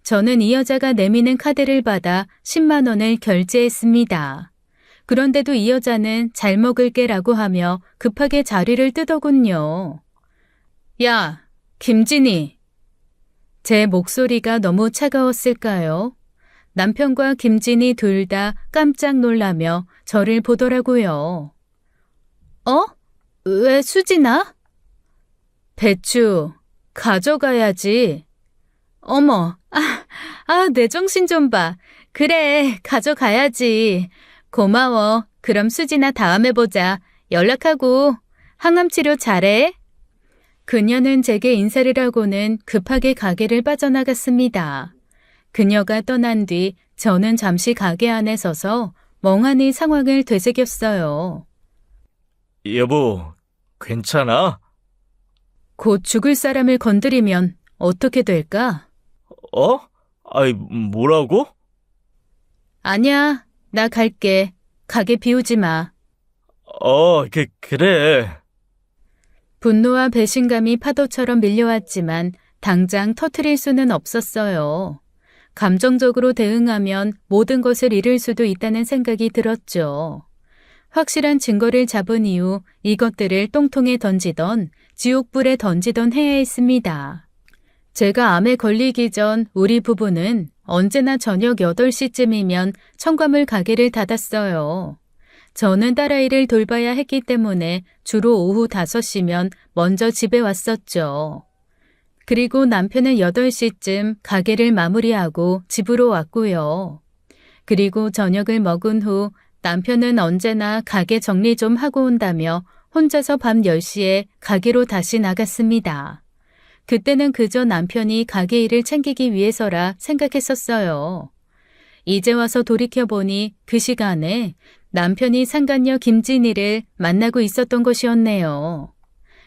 저는 이 여자가 내미는 카드를 받아 10만 원을 결제했습니다. 그런데도 이 여자는 잘 먹을게라고 하며 급하게 자리를 뜨더군요. 야, 김진희. 제 목소리가 너무 차가웠을까요? 남편과 김진희 둘 다 깜짝 놀라며 저를 보더라고요. 어? 왜 수진아? 배추 가져가야지. 어머, 내 정신 좀 봐. 그래, 가져가야지. 고마워. 그럼 수진아 다음에 보자. 연락하고 항암 치료 잘해. 그녀는 제게 인사를 하고는 급하게 가게를 빠져나갔습니다. 그녀가 떠난 뒤 저는 잠시 가게 안에 서서 멍하니 상황을 되새겼어요. 여보, 괜찮아? 곧 죽을 사람을 건드리면 어떻게 될까? 어? 뭐라고? 아니야, 나 갈게. 가게 비우지 마. 그래. 분노와 배신감이 파도처럼 밀려왔지만 당장 터트릴 수는 없었어요. 감정적으로 대응하면 모든 것을 잃을 수도 있다는 생각이 들었죠. 확실한 증거를 잡은 이후 이것들을 똥통에 던지던 지옥불에 던지던 해야 했습니다. 제가 암에 걸리기 전 우리 부부는 언제나 저녁 8시쯤이면 청과물 가게를 닫았어요. 저는 딸아이를 돌봐야 했기 때문에 주로 오후 5시면 먼저 집에 왔었죠. 그리고 남편은 8시쯤 가게를 마무리하고 집으로 왔고요. 그리고 저녁을 먹은 후 남편은 언제나 가게 정리 좀 하고 온다며 혼자서 밤 10시에 가게로 다시 나갔습니다. 그때는 그저 남편이 가게 일을 챙기기 위해서라 생각했었어요. 이제 와서 돌이켜보니 그 시간에 남편이 상간녀 김진희를 만나고 있었던 것이었네요.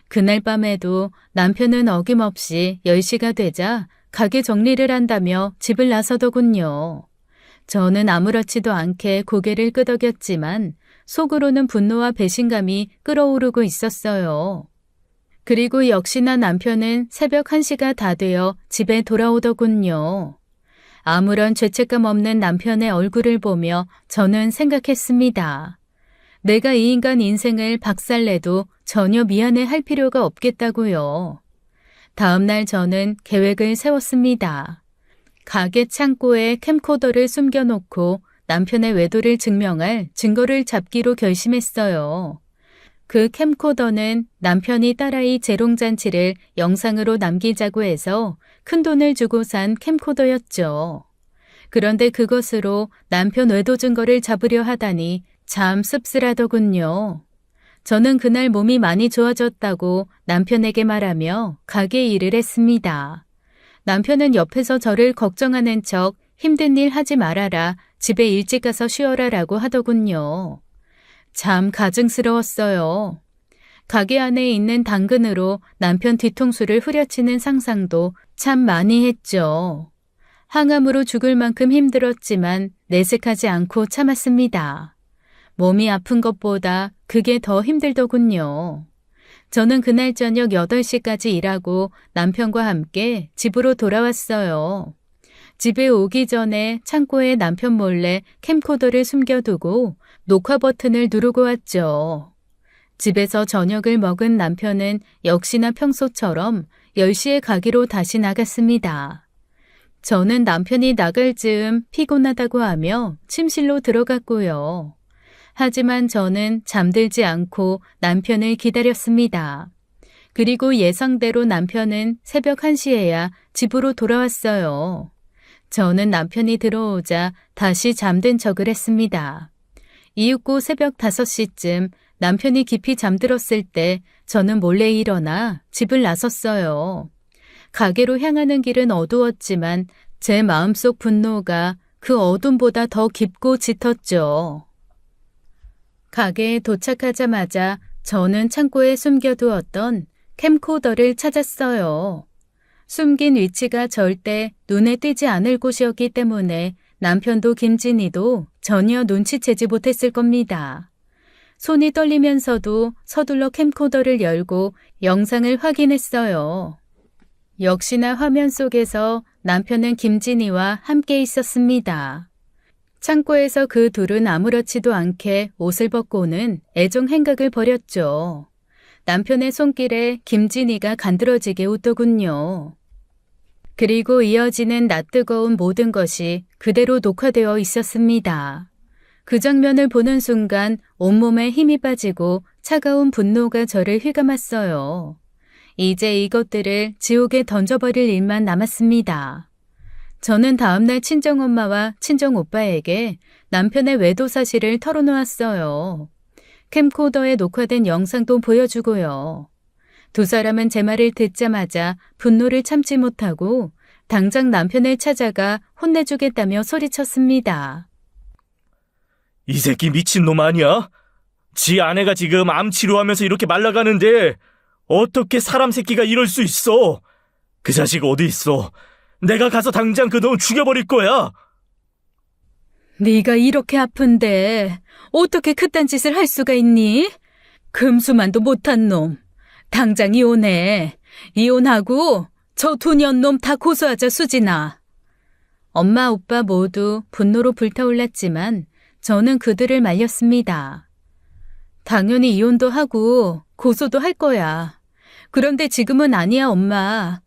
그날 밤에도 남편은 어김없이 10시가 되자 가게 정리를 한다며 집을 나서더군요. 저는 아무렇지도 않게 고개를 끄덕였지만 속으로는 분노와 배신감이 끓어오르고 있었어요. 그리고 역시나 남편은 새벽 1시가 다 되어 집에 돌아오더군요. 아무런 죄책감 없는 남편의 얼굴을 보며 저는 생각했습니다. 내가 이 인간 인생을 박살내도 전혀 미안해할 필요가 없겠다고요. 다음날 저는 계획을 세웠습니다. 가게 창고에 캠코더를 숨겨놓고 남편의 외도를 증명할 증거를 잡기로 결심했어요. 그 캠코더는 남편이 딸아이 재롱잔치를 영상으로 남기자고 해서 큰돈을 주고 산 캠코더였죠. 그런데 그것으로 남편 외도 증거를 잡으려 하다니 참 씁쓸하더군요. 저는 그날 몸이 많이 좋아졌다고 남편에게 말하며 가게 일을 했습니다. 남편은 옆에서 저를 걱정하는 척 힘든 일 하지 말아라, 집에 일찍 가서 쉬어라라고 하더군요. 참 가증스러웠어요. 가게 안에 있는 당근으로 남편 뒤통수를 후려치는 상상도 참 많이 했죠. 항암으로 죽을 만큼 힘들었지만 내색하지 않고 참았습니다. 몸이 아픈 것보다 그게 더 힘들더군요. 저는 그날 저녁 8시까지 일하고 남편과 함께 집으로 돌아왔어요. 집에 오기 전에 창고에 남편 몰래 캠코더를 숨겨두고 녹화 버튼을 누르고 왔죠. 집에서 저녁을 먹은 남편은 역시나 평소처럼 10시에 가기로 다시 나갔습니다. 저는 남편이 나갈 즈음 피곤하다고 하며 침실로 들어갔고요. 하지만 저는 잠들지 않고 남편을 기다렸습니다. 그리고 예상대로 남편은 새벽 1시에야 집으로 돌아왔어요. 저는 남편이 들어오자 다시 잠든 척을 했습니다. 이윽고 새벽 5시쯤 남편이 깊이 잠들었을 때 저는 몰래 일어나 집을 나섰어요. 가게로 향하는 길은 어두웠지만 제 마음속 분노가 그 어둠보다 더 깊고 짙었죠. 가게에 도착하자마자 저는 창고에 숨겨두었던 캠코더를 찾았어요. 숨긴 위치가 절대 눈에 띄지 않을 곳이었기 때문에 남편도 김진희도 전혀 눈치채지 못했을 겁니다. 손이 떨리면서도 서둘러 캠코더를 열고 영상을 확인했어요. 역시나 화면 속에서 남편은 김진희와 함께 있었습니다. 창고에서 그 둘은 아무렇지도 않게 옷을 벗고는 애정 행각을 벌였죠. 남편의 손길에 김진희가 간드러지게 웃더군요. 그리고 이어지는 낯뜨거운 모든 것이 그대로 녹화되어 있었습니다. 그 장면을 보는 순간 온몸에 힘이 빠지고 차가운 분노가 저를 휘감았어요. 이제 이것들을 지옥에 던져버릴 일만 남았습니다. 저는 다음날 친정엄마와 친정오빠에게 남편의 외도 사실을 털어놓았어요. 캠코더에 녹화된 영상도 보여주고요. 두 사람은 제 말을 듣자마자 분노를 참지 못하고 당장 남편을 찾아가 혼내주겠다며 소리쳤습니다. 이 새끼 미친놈 아니야? 지 아내가 지금 암 치료하면서 이렇게 말라가는데 어떻게 사람 새끼가 이럴 수 있어? 그 자식 어디 있어? 내가 가서 당장 그 놈 죽여버릴 거야. 네가 이렇게 아픈데 어떻게 그딴 짓을 할 수가 있니? 금수만도 못한 놈. 당장 이혼해. 이혼하고 저 두 년놈 다 고소하자, 수진아. 엄마, 오빠 모두 분노로 불타올랐지만 저는 그들을 말렸습니다. 당연히 이혼도 하고 고소도 할 거야. 그런데 지금은 아니야, 엄마.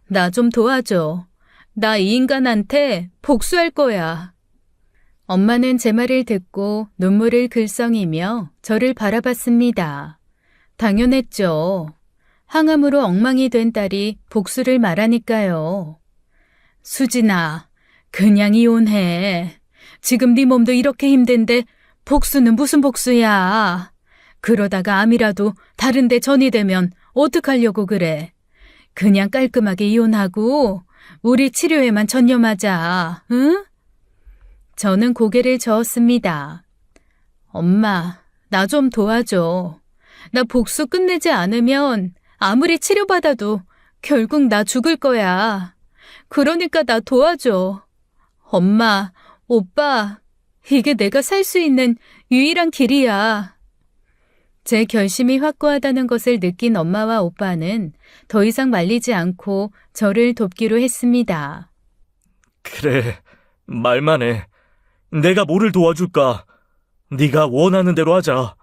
나 좀 도와줘. 나 이 인간한테 복수할 거야. 엄마는 제 말을 듣고 눈물을 글썽이며 저를 바라봤습니다. 당연했죠. 항암으로 엉망이 된 딸이 복수를 말하니까요. 수진아, 그냥 이혼해. 지금 네 몸도 이렇게 힘든데 복수는 무슨 복수야. 그러다가 암이라도 다른 데 전이 되면 어떡하려고 그래. 그냥 깔끔하게 이혼하고 우리 치료에만 전념하자, 응? 저는 고개를 저었습니다. 엄마, 나 좀 도와줘. 나 복수 끝내지 않으면 아무리 치료받아도 결국 나 죽을 거야. 그러니까 나 도와줘. 엄마, 오빠, 이게 내가 살 수 있는 유일한 길이야. 제 결심이 확고하다는 것을 느낀 엄마와 오빠는 더 이상 말리지 않고 저를 돕기로 했습니다. 그래, 말만 해. 내가 뭐를 도와줄까? 네가 원하는 대로 하자.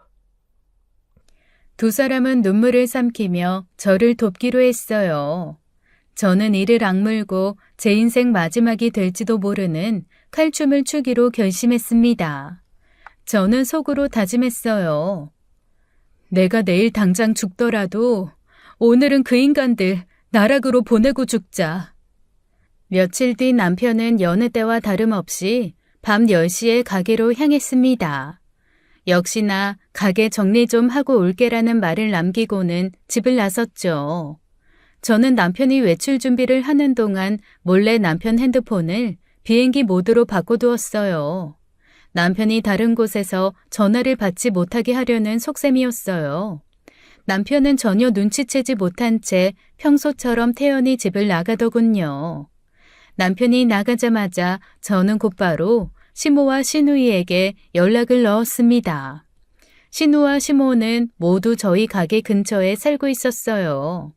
두 사람은 눈물을 삼키며 저를 돕기로 했어요. 저는 이를 악물고 제 인생 마지막이 될지도 모르는 칼춤을 추기로 결심했습니다. 저는 속으로 다짐했어요. 내가 내일 당장 죽더라도 오늘은 그 인간들 나락으로 보내고 죽자. 며칠 뒤 남편은 여느 때와 다름없이 밤 10시에 가게로 향했습니다. 역시나 가게 정리 좀 하고 올게라는 말을 남기고는 집을 나섰죠. 저는 남편이 외출 준비를 하는 동안 몰래 남편 핸드폰을 비행기 모드로 바꿔두었어요. 남편이 다른 곳에서 전화를 받지 못하게 하려는 속셈이었어요. 남편은 전혀 눈치채지 못한 채 평소처럼 태연히 집을 나가더군요. 남편이 나가자마자 저는 곧바로 시모와 신우이에게 연락을 넣었습니다. 신우와 시모는 모두 저희 가게 근처에 살고 있었어요.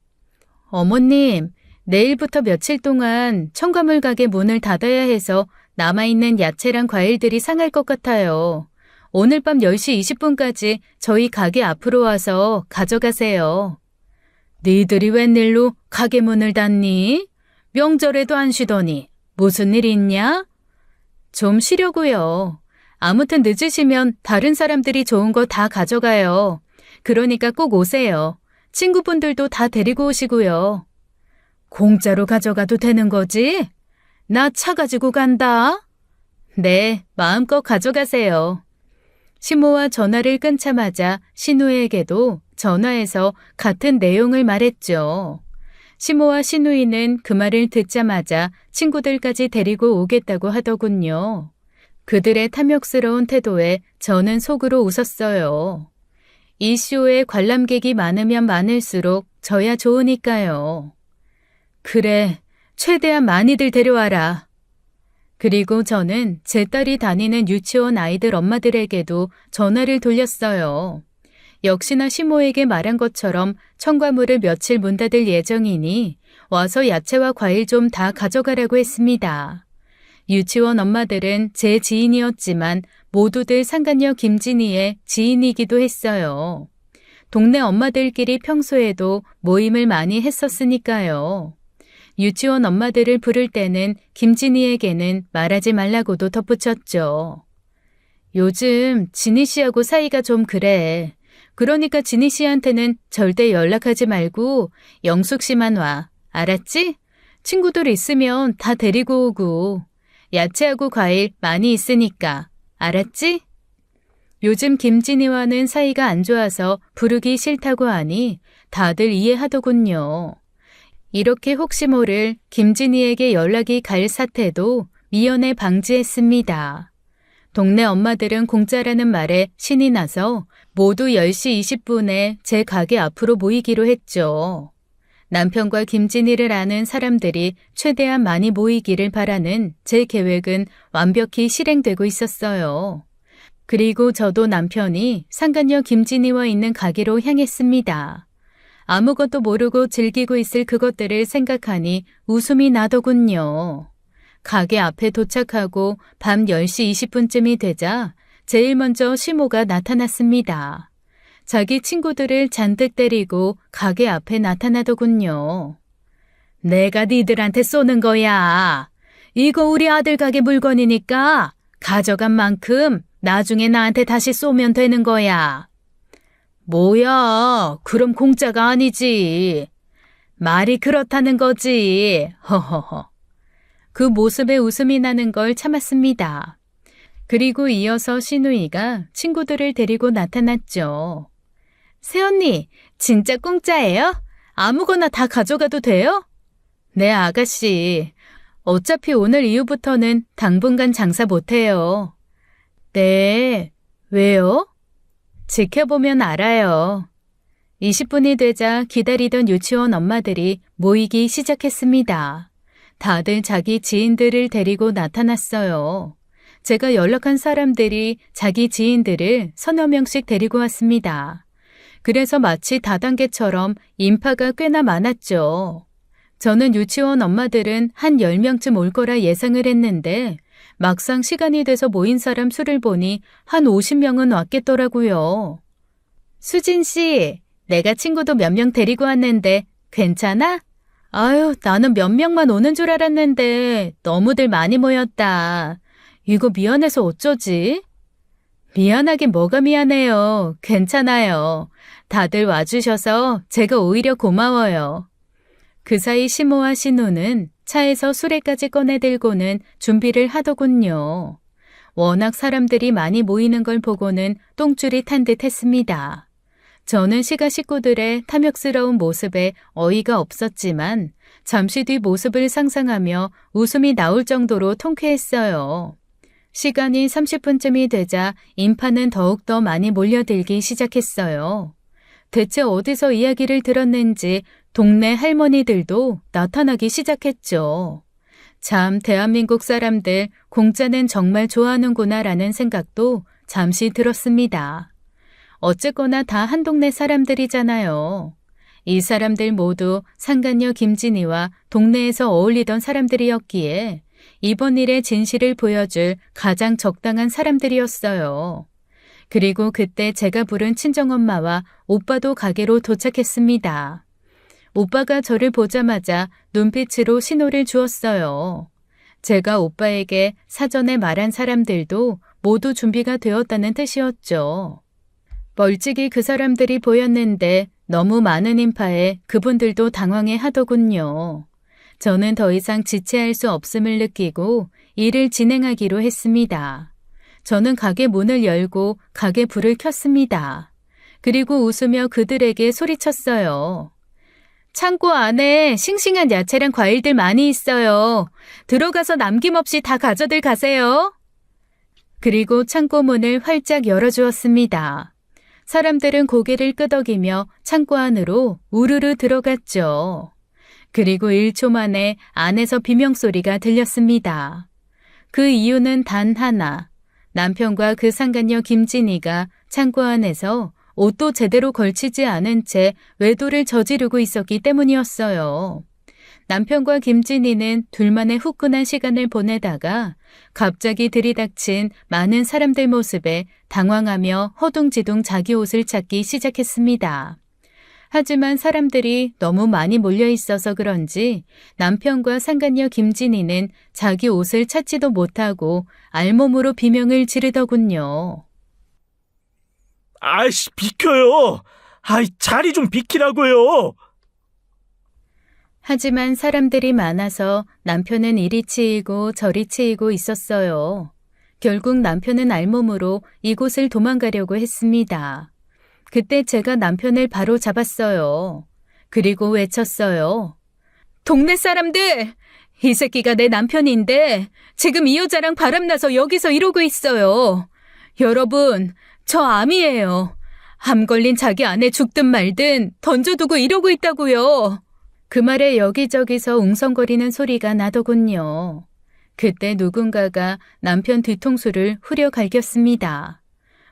어머님, 내일부터 며칠 동안 첨가물 가게 문을 닫아야 해서 남아있는 야채랑 과일들이 상할 것 같아요. 오늘 밤 10시 20분까지 저희 가게 앞으로 와서 가져가세요. 니들이 웬일로 가게 문을 닫니? 명절에도 안 쉬더니 무슨 일 있냐? 좀 쉬려고요. 아무튼 늦으시면 다른 사람들이 좋은 거 다 가져가요. 그러니까 꼭 오세요. 친구분들도 다 데리고 오시고요. 공짜로 가져가도 되는 거지? 나 차 가지고 간다. 네, 마음껏 가져가세요. 시모와 전화를 끊자마자 신우에게도 전화해서 같은 내용을 말했죠. 시모와 신우이는 그 말을 듣자마자 친구들까지 데리고 오겠다고 하더군요. 그들의 탐욕스러운 태도에 저는 속으로 웃었어요. 이 쇼에 관람객이 많으면 많을수록 저야 좋으니까요. 그래, 최대한 많이들 데려와라. 그리고 저는 제 딸이 다니는 유치원 아이들 엄마들에게도 전화를 돌렸어요. 역시나 시모에게 말한 것처럼 첨가물을 며칠 문 닫을 예정이니 와서 야채와 과일 좀 다 가져가라고 했습니다. 유치원 엄마들은 제 지인이었지만 모두들 상간녀 김진희의 지인이기도 했어요. 동네 엄마들끼리 평소에도 모임을 많이 했었으니까요. 유치원 엄마들을 부를 때는 김진희에게는 말하지 말라고도 덧붙였죠. 요즘 진희 씨하고 사이가 좀 그래. 그러니까 진희 씨한테는 절대 연락하지 말고 영숙 씨만 와. 알았지? 친구들 있으면 다 데리고 오고. 야채하고 과일 많이 있으니까. 알았지? 요즘 김진희와는 사이가 안 좋아서 부르기 싫다고 하니 다들 이해하더군요. 이렇게 혹시 모를 김진희에게 연락이 갈 사태도 미연에 방지했습니다. 동네 엄마들은 공짜라는 말에 신이 나서 모두 10시 20분에 제 가게 앞으로 모이기로 했죠. 남편과 김진희를 아는 사람들이 최대한 많이 모이기를 바라는 제 계획은 완벽히 실행되고 있었어요. 그리고 저도 남편이 상간녀 김진희와 있는 가게로 향했습니다. 아무것도 모르고 즐기고 있을 그것들을 생각하니 웃음이 나더군요. 가게 앞에 도착하고 밤 10시 20분쯤이 되자 제일 먼저 시모가 나타났습니다. 자기 친구들을 잔뜩 데리고 가게 앞에 나타나더군요. 내가 니들한테 쏘는 거야. 이거 우리 아들 가게 물건이니까 가져간 만큼 나중에 나한테 다시 쏘면 되는 거야. 뭐야, 그럼 공짜가 아니지. 말이 그렇다는 거지. 허허허. 그 모습에 웃음이 나는 걸 참았습니다. 그리고 이어서 신우이가 친구들을 데리고 나타났죠. 새언니, 진짜 공짜예요? 아무거나 다 가져가도 돼요? 네, 아가씨. 어차피 오늘 이후부터는 당분간 장사 못해요. 네, 왜요? 지켜보면 알아요. 20분이 되자 기다리던 유치원 엄마들이 모이기 시작했습니다. 다들 자기 지인들을 데리고 나타났어요. 제가 연락한 사람들이 자기 지인들을 서너 명씩 데리고 왔습니다. 그래서 마치 다단계처럼 인파가 꽤나 많았죠. 저는 유치원 엄마들은 한 10명쯤 올 거라 예상을 했는데 막상 시간이 돼서 모인 사람 수를 보니 한 50명은 왔겠더라고요. 수진 씨, 내가 친구도 몇 명 데리고 왔는데 괜찮아? 아유, 나는 몇 명만 오는 줄 알았는데 너무들 많이 모였다. 이거 미안해서 어쩌지? 미안하긴 뭐가 미안해요. 괜찮아요. 다들 와주셔서 제가 오히려 고마워요. 그 사이 시모와 신우는 차에서 수레까지 꺼내들고는 준비를 하더군요. 워낙 사람들이 많이 모이는 걸 보고는 똥줄이 탄 듯 했습니다. 저는 시가 식구들의 탐욕스러운 모습에 어이가 없었지만 잠시 뒤 모습을 상상하며 웃음이 나올 정도로 통쾌했어요. 시간이 30분쯤이 되자 인파는 더욱더 많이 몰려들기 시작했어요. 대체 어디서 이야기를 들었는지 동네 할머니들도 나타나기 시작했죠. 참, 대한민국 사람들 공짜는 정말 좋아하는구나라는 생각도 잠시 들었습니다. 어쨌거나 다 한 동네 사람들이잖아요. 이 사람들 모두 상간녀 김진희와 동네에서 어울리던 사람들이었기에 이번 일의 진실을 보여줄 가장 적당한 사람들이었어요. 그리고 그때 제가 부른 친정엄마와 오빠도 가게로 도착했습니다. 오빠가 저를 보자마자 눈빛으로 신호를 주었어요. 제가 오빠에게 사전에 말한 사람들도 모두 준비가 되었다는 뜻이었죠. 멀찍이 그 사람들이 보였는데 너무 많은 인파에 그분들도 당황해 하더군요. 저는 더 이상 지체할 수 없음을 느끼고 일을 진행하기로 했습니다. 저는 가게 문을 열고 가게 불을 켰습니다. 그리고 웃으며 그들에게 소리쳤어요. 창고 안에 싱싱한 야채랑 과일들 많이 있어요. 들어가서 남김없이 다 가져들 가세요. 그리고 창고 문을 활짝 열어주었습니다. 사람들은 고개를 끄덕이며 창고 안으로 우르르 들어갔죠. 그리고 1초 만에 안에서 비명소리가 들렸습니다. 그 이유는 단 하나. 남편과 그 상간녀 김진희가 창고 안에서 옷도 제대로 걸치지 않은 채 외도를 저지르고 있었기 때문이었어요. 남편과 김진희는 둘만의 후끈한 시간을 보내다가 갑자기 들이닥친 많은 사람들 모습에 당황하며 허둥지둥 자기 옷을 찾기 시작했습니다. 하지만 사람들이 너무 많이 몰려 있어서 그런지 남편과 상간녀 김진희는 자기 옷을 찾지도 못하고 알몸으로 비명을 지르더군요. 아이씨, 비켜요! 아이, 자리 좀 비키라고요! 하지만 사람들이 많아서 남편은 이리 치이고 저리 치이고 있었어요. 결국 남편은 알몸으로 이곳을 도망가려고 했습니다. 그때 제가 남편을 바로 잡았어요. 그리고 외쳤어요. 동네 사람들! 이 새끼가 내 남편인데 지금 이 여자랑 바람나서 여기서 이러고 있어요. 여러분, 저 암이에요. 암 걸린 자기 아내 죽든 말든 던져두고 이러고 있다고요. 그 말에 여기저기서 웅성거리는 소리가 나더군요. 그때 누군가가 남편 뒤통수를 후려 갈겼습니다.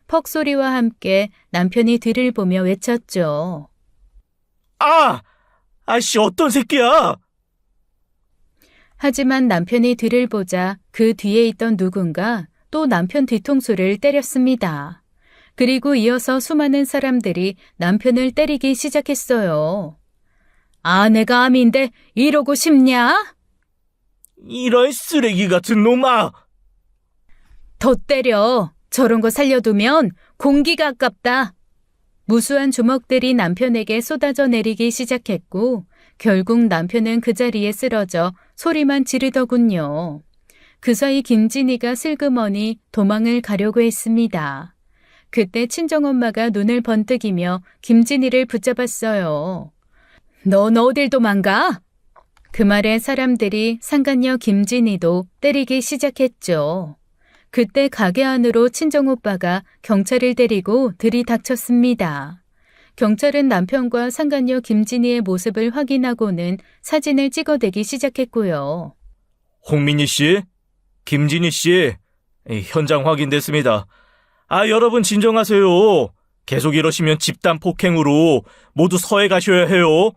퍽 소리와 함께 남편이 뒤를 보며 외쳤죠. 아! 아이씨, 어떤 새끼야! 하지만 남편이 뒤를 보자 그 뒤에 있던 누군가 또 남편 뒤통수를 때렸습니다. 그리고 이어서 수많은 사람들이 남편을 때리기 시작했어요. 아내가 암인데 이러고 싶냐? 이런 쓰레기 같은 놈아! 더 때려. 저런 거 살려두면 공기가 아깝다. 무수한 주먹들이 남편에게 쏟아져 내리기 시작했고 결국 남편은 그 자리에 쓰러져 소리만 지르더군요. 그 사이 김진희가 슬그머니 도망을 가려고 했습니다. 그때 친정엄마가 눈을 번뜩이며 김진희를 붙잡았어요. 넌 어딜 도망가? 그 말에 사람들이 상간녀 김진희도 때리기 시작했죠. 그때 가게 안으로 친정오빠가 경찰을 데리고 들이닥쳤습니다. 경찰은 남편과 상간녀 김진희의 모습을 확인하고는 사진을 찍어대기 시작했고요. 홍민희 씨, 김진희 씨, 현장 확인됐습니다. 여러분 진정하세요. 계속 이러시면 집단 폭행으로 모두 서해 가셔야 해요.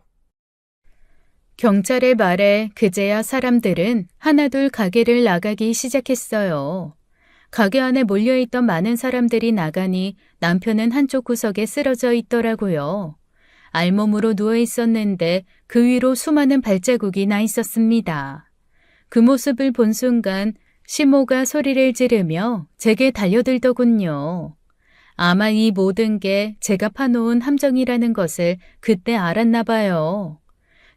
경찰의 말에 그제야 사람들은 하나둘 가게를 나가기 시작했어요. 가게 안에 몰려있던 많은 사람들이 나가니 남편은 한쪽 구석에 쓰러져 있더라고요. 알몸으로 누워 있었는데 그 위로 수많은 발자국이 나 있었습니다. 그 모습을 본 순간 시모가 소리를 지르며 제게 달려들더군요. 아마 이 모든 게 제가 파놓은 함정이라는 것을 그때 알았나 봐요.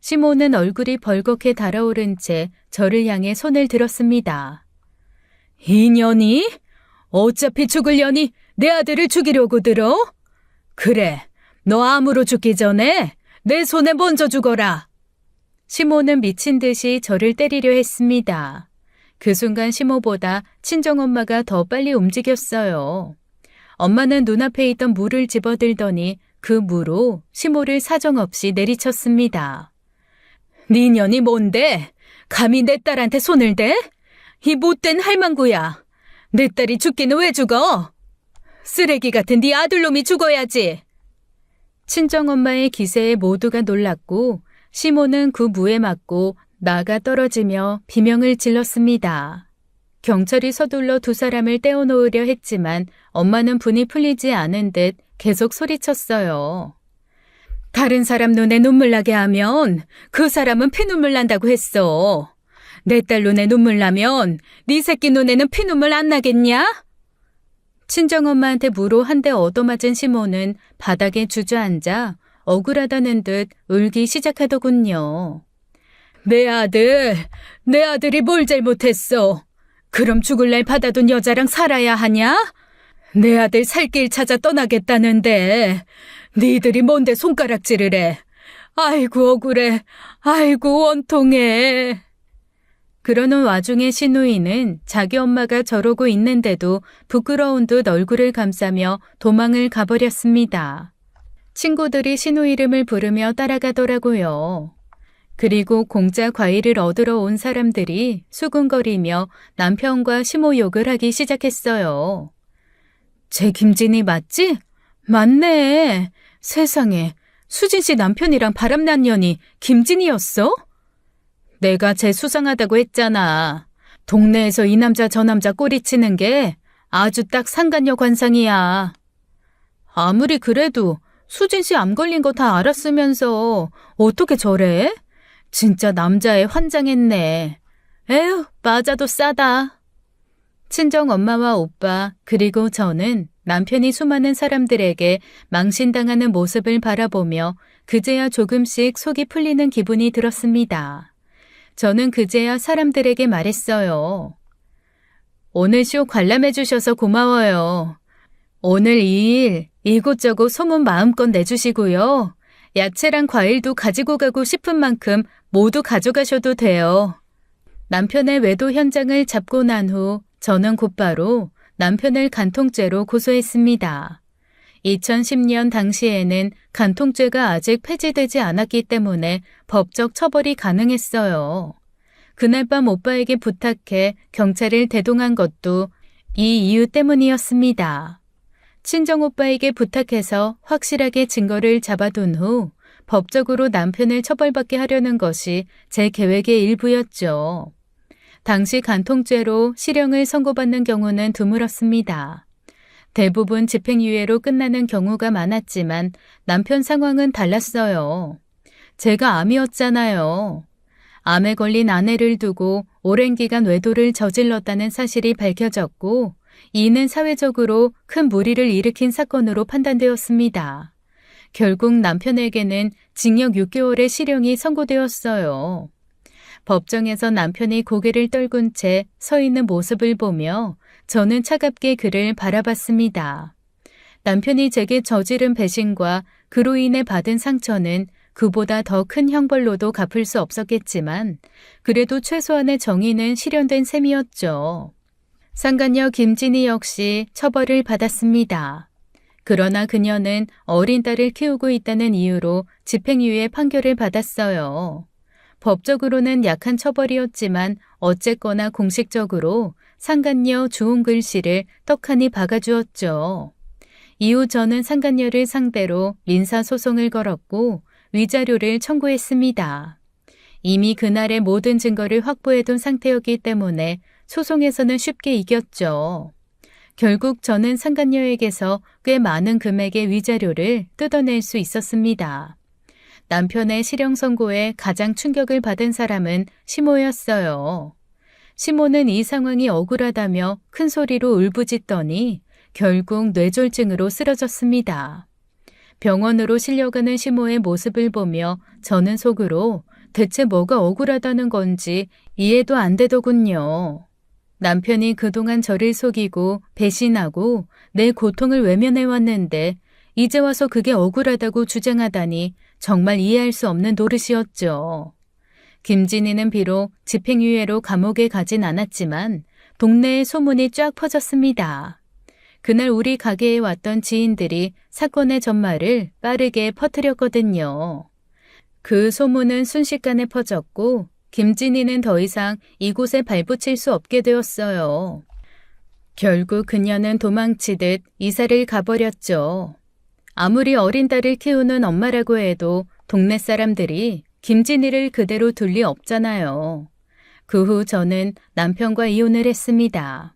시모는 얼굴이 벌겋게 달아오른 채 저를 향해 손을 들었습니다. 이년이? 어차피 죽으려니 내 아들을 죽이려고 들어? 그래, 너 암으로 죽기 전에 내 손에 먼저 죽어라. 시모는 미친 듯이 저를 때리려 했습니다. 그 순간 시모보다 친정엄마가 더 빨리 움직였어요. 엄마는 눈앞에 있던 물을 집어들더니 그 무로 시모를 사정없이 내리쳤습니다. 네 년이 뭔데? 감히 내 딸한테 손을 대? 이 못된 할망구야. 내 딸이 죽기는 왜 죽어? 쓰레기 같은 네 아들놈이 죽어야지. 친정엄마의 기세에 모두가 놀랐고 시모는 그 무에 맞고 나가 떨어지며 비명을 질렀습니다. 경찰이 서둘러 두 사람을 떼어놓으려 했지만 엄마는 분이 풀리지 않은 듯 계속 소리쳤어요. 다른 사람 눈에 눈물 나게 하면 그 사람은 피눈물 난다고 했어. 내 딸 눈에 눈물 나면 네 새끼 눈에는 피눈물 안 나겠냐? 친정엄마한테 무로 한 대 얻어맞은 시모는 바닥에 주저앉아 억울하다는 듯 울기 시작하더군요. 내 아들이 뭘 잘못했어? 그럼 죽을 날 받아둔 여자랑 살아야 하냐? 내 아들 살 길 찾아 떠나겠다는데 니들이 뭔데 손가락질을 해? 아이고 억울해. 아이고 원통해. 그러는 와중에 시누이는 자기 엄마가 저러고 있는데도 부끄러운 듯 얼굴을 감싸며 도망을 가버렸습니다. 친구들이 시누 이름을 부르며 따라가더라고요. 그리고 공짜 과일을 얻으러 온 사람들이 수군거리며 남편과 시모 욕을 하기 시작했어요. 제 김진이 맞지? 맞네. 세상에, 수진 씨 남편이랑 바람난 년이 김진이었어? 내가 쟤 수상하다고 했잖아. 동네에서 이 남자 저 남자 꼬리치는 게 아주 딱 상간녀 관상이야. 아무리 그래도 수진 씨 암 걸린 거 다 알았으면서 어떻게 저래? 진짜 남자애 환장했네. 에휴, 맞아도 싸다. 친정 엄마와 오빠 그리고 저는 남편이 수많은 사람들에게 망신당하는 모습을 바라보며 그제야 조금씩 속이 풀리는 기분이 들었습니다. 저는 그제야 사람들에게 말했어요. 오늘 쇼 관람해 주셔서 고마워요. 오늘 이 일 이곳저곳 소문 마음껏 내주시고요. 야채랑 과일도 가지고 가고 싶은 만큼 모두 가져가셔도 돼요. 남편의 외도 현장을 잡고 난 후 저는 곧바로 남편을 간통죄로 고소했습니다. 2010년 당시에는 간통죄가 아직 폐지되지 않았기 때문에 법적 처벌이 가능했어요. 그날 밤 오빠에게 부탁해 경찰을 대동한 것도 이 이유 때문이었습니다. 친정오빠에게 부탁해서 확실하게 증거를 잡아둔 후 법적으로 남편을 처벌받게 하려는 것이 제 계획의 일부였죠. 당시 간통죄로 실형을 선고받는 경우는 드물었습니다. 대부분 집행유예로 끝나는 경우가 많았지만 남편 상황은 달랐어요. 제가 암이었잖아요. 암에 걸린 아내를 두고 오랜 기간 외도를 저질렀다는 사실이 밝혀졌고 이는 사회적으로 큰 무리를 일으킨 사건으로 판단되었습니다. 결국 남편에게는 징역 6개월의 실형이 선고되었어요. 법정에서 남편이 고개를 떨군 채 서 있는 모습을 보며 저는 차갑게 그를 바라봤습니다. 남편이 제게 저지른 배신과 그로 인해 받은 상처는 그보다 더 큰 형벌로도 갚을 수 없었겠지만 그래도 최소한의 정의는 실현된 셈이었죠. 상간녀 김진희 역시 처벌을 받았습니다. 그러나 그녀는 어린 딸을 키우고 있다는 이유로 집행유예 판결을 받았어요. 법적으로는 약한 처벌이었지만 어쨌거나 공식적으로 상간녀 주홍 글씨를 떡하니 박아주었죠. 이후 저는 상간녀를 상대로 민사소송을 걸었고 위자료를 청구했습니다. 이미 그날의 모든 증거를 확보해둔 상태였기 때문에 소송에서는 쉽게 이겼죠. 결국 저는 상간녀에게서 꽤 많은 금액의 위자료를 뜯어낼 수 있었습니다. 남편의 실형 선고에 가장 충격을 받은 사람은 시모였어요. 시모는 이 상황이 억울하다며 큰 소리로 울부짖더니 결국 뇌졸중으로 쓰러졌습니다. 병원으로 실려가는 시모의 모습을 보며 저는 속으로 대체 뭐가 억울하다는 건지 이해도 안 되더군요. 남편이 그동안 저를 속이고 배신하고 내 고통을 외면해왔는데 이제 와서 그게 억울하다고 주장하다니 정말 이해할 수 없는 노릇이었죠. 김진희는 비록 집행유예로 감옥에 가진 않았지만 동네에 소문이 쫙 퍼졌습니다. 그날 우리 가게에 왔던 지인들이 사건의 전말을 빠르게 퍼뜨렸거든요. 그 소문은 순식간에 퍼졌고 김진희는 더 이상 이곳에 발붙일 수 없게 되었어요. 결국 그녀는 도망치듯 이사를 가버렸죠. 아무리 어린 딸을 키우는 엄마라고 해도 동네 사람들이 김진희를 그대로 둘 리 없잖아요. 그 후 저는 남편과 이혼을 했습니다.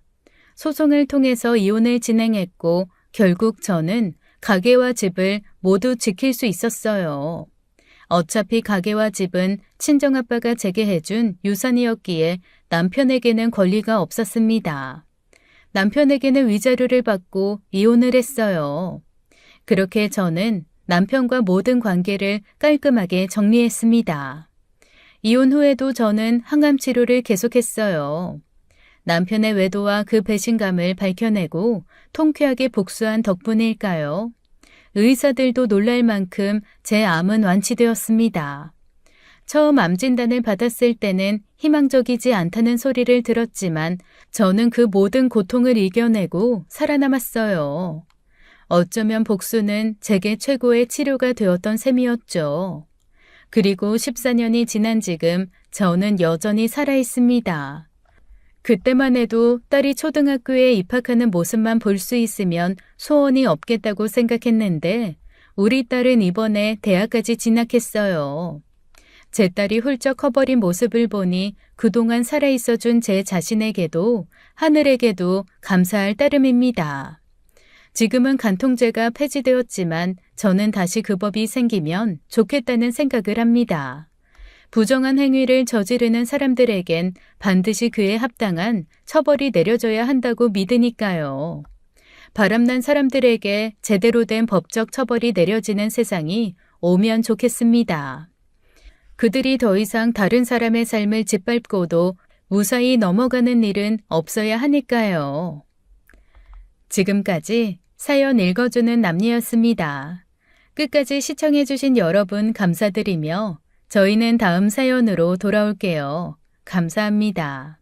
소송을 통해서 이혼을 진행했고 결국 저는 가게와 집을 모두 지킬 수 있었어요. 어차피 가게와 집은 친정아빠가 제게 해준 유산이었기에 남편에게는 권리가 없었습니다. 남편에게는 위자료를 받고 이혼을 했어요. 그렇게 저는 남편과 모든 관계를 깔끔하게 정리했습니다. 이혼 후에도 저는 항암 치료를 계속했어요. 남편의 외도와 그 배신감을 밝혀내고 통쾌하게 복수한 덕분일까요? 의사들도 놀랄 만큼 제 암은 완치되었습니다. 처음 암 진단을 받았을 때는 희망적이지 않다는 소리를 들었지만 저는 그 모든 고통을 이겨내고 살아남았어요. 어쩌면 복수는 제게 최고의 치료가 되었던 셈이었죠. 그리고 14년이 지난 지금 저는 여전히 살아있습니다. 그때만 해도 딸이 초등학교에 입학하는 모습만 볼 수 있으면 소원이 없겠다고 생각했는데 우리 딸은 이번에 대학까지 진학했어요. 제 딸이 훌쩍 커버린 모습을 보니 그동안 살아있어준 제 자신에게도 하늘에게도 감사할 따름입니다. 지금은 간통죄가 폐지되었지만 저는 다시 그 법이 생기면 좋겠다는 생각을 합니다. 부정한 행위를 저지르는 사람들에겐 반드시 그에 합당한 처벌이 내려져야 한다고 믿으니까요. 바람난 사람들에게 제대로 된 법적 처벌이 내려지는 세상이 오면 좋겠습니다. 그들이 더 이상 다른 사람의 삶을 짓밟고도 무사히 넘어가는 일은 없어야 하니까요. 지금까지 사연 읽어주는 남녀였습니다. 끝까지 시청해주신 여러분 감사드리며 저희는 다음 사연으로 돌아올게요. 감사합니다.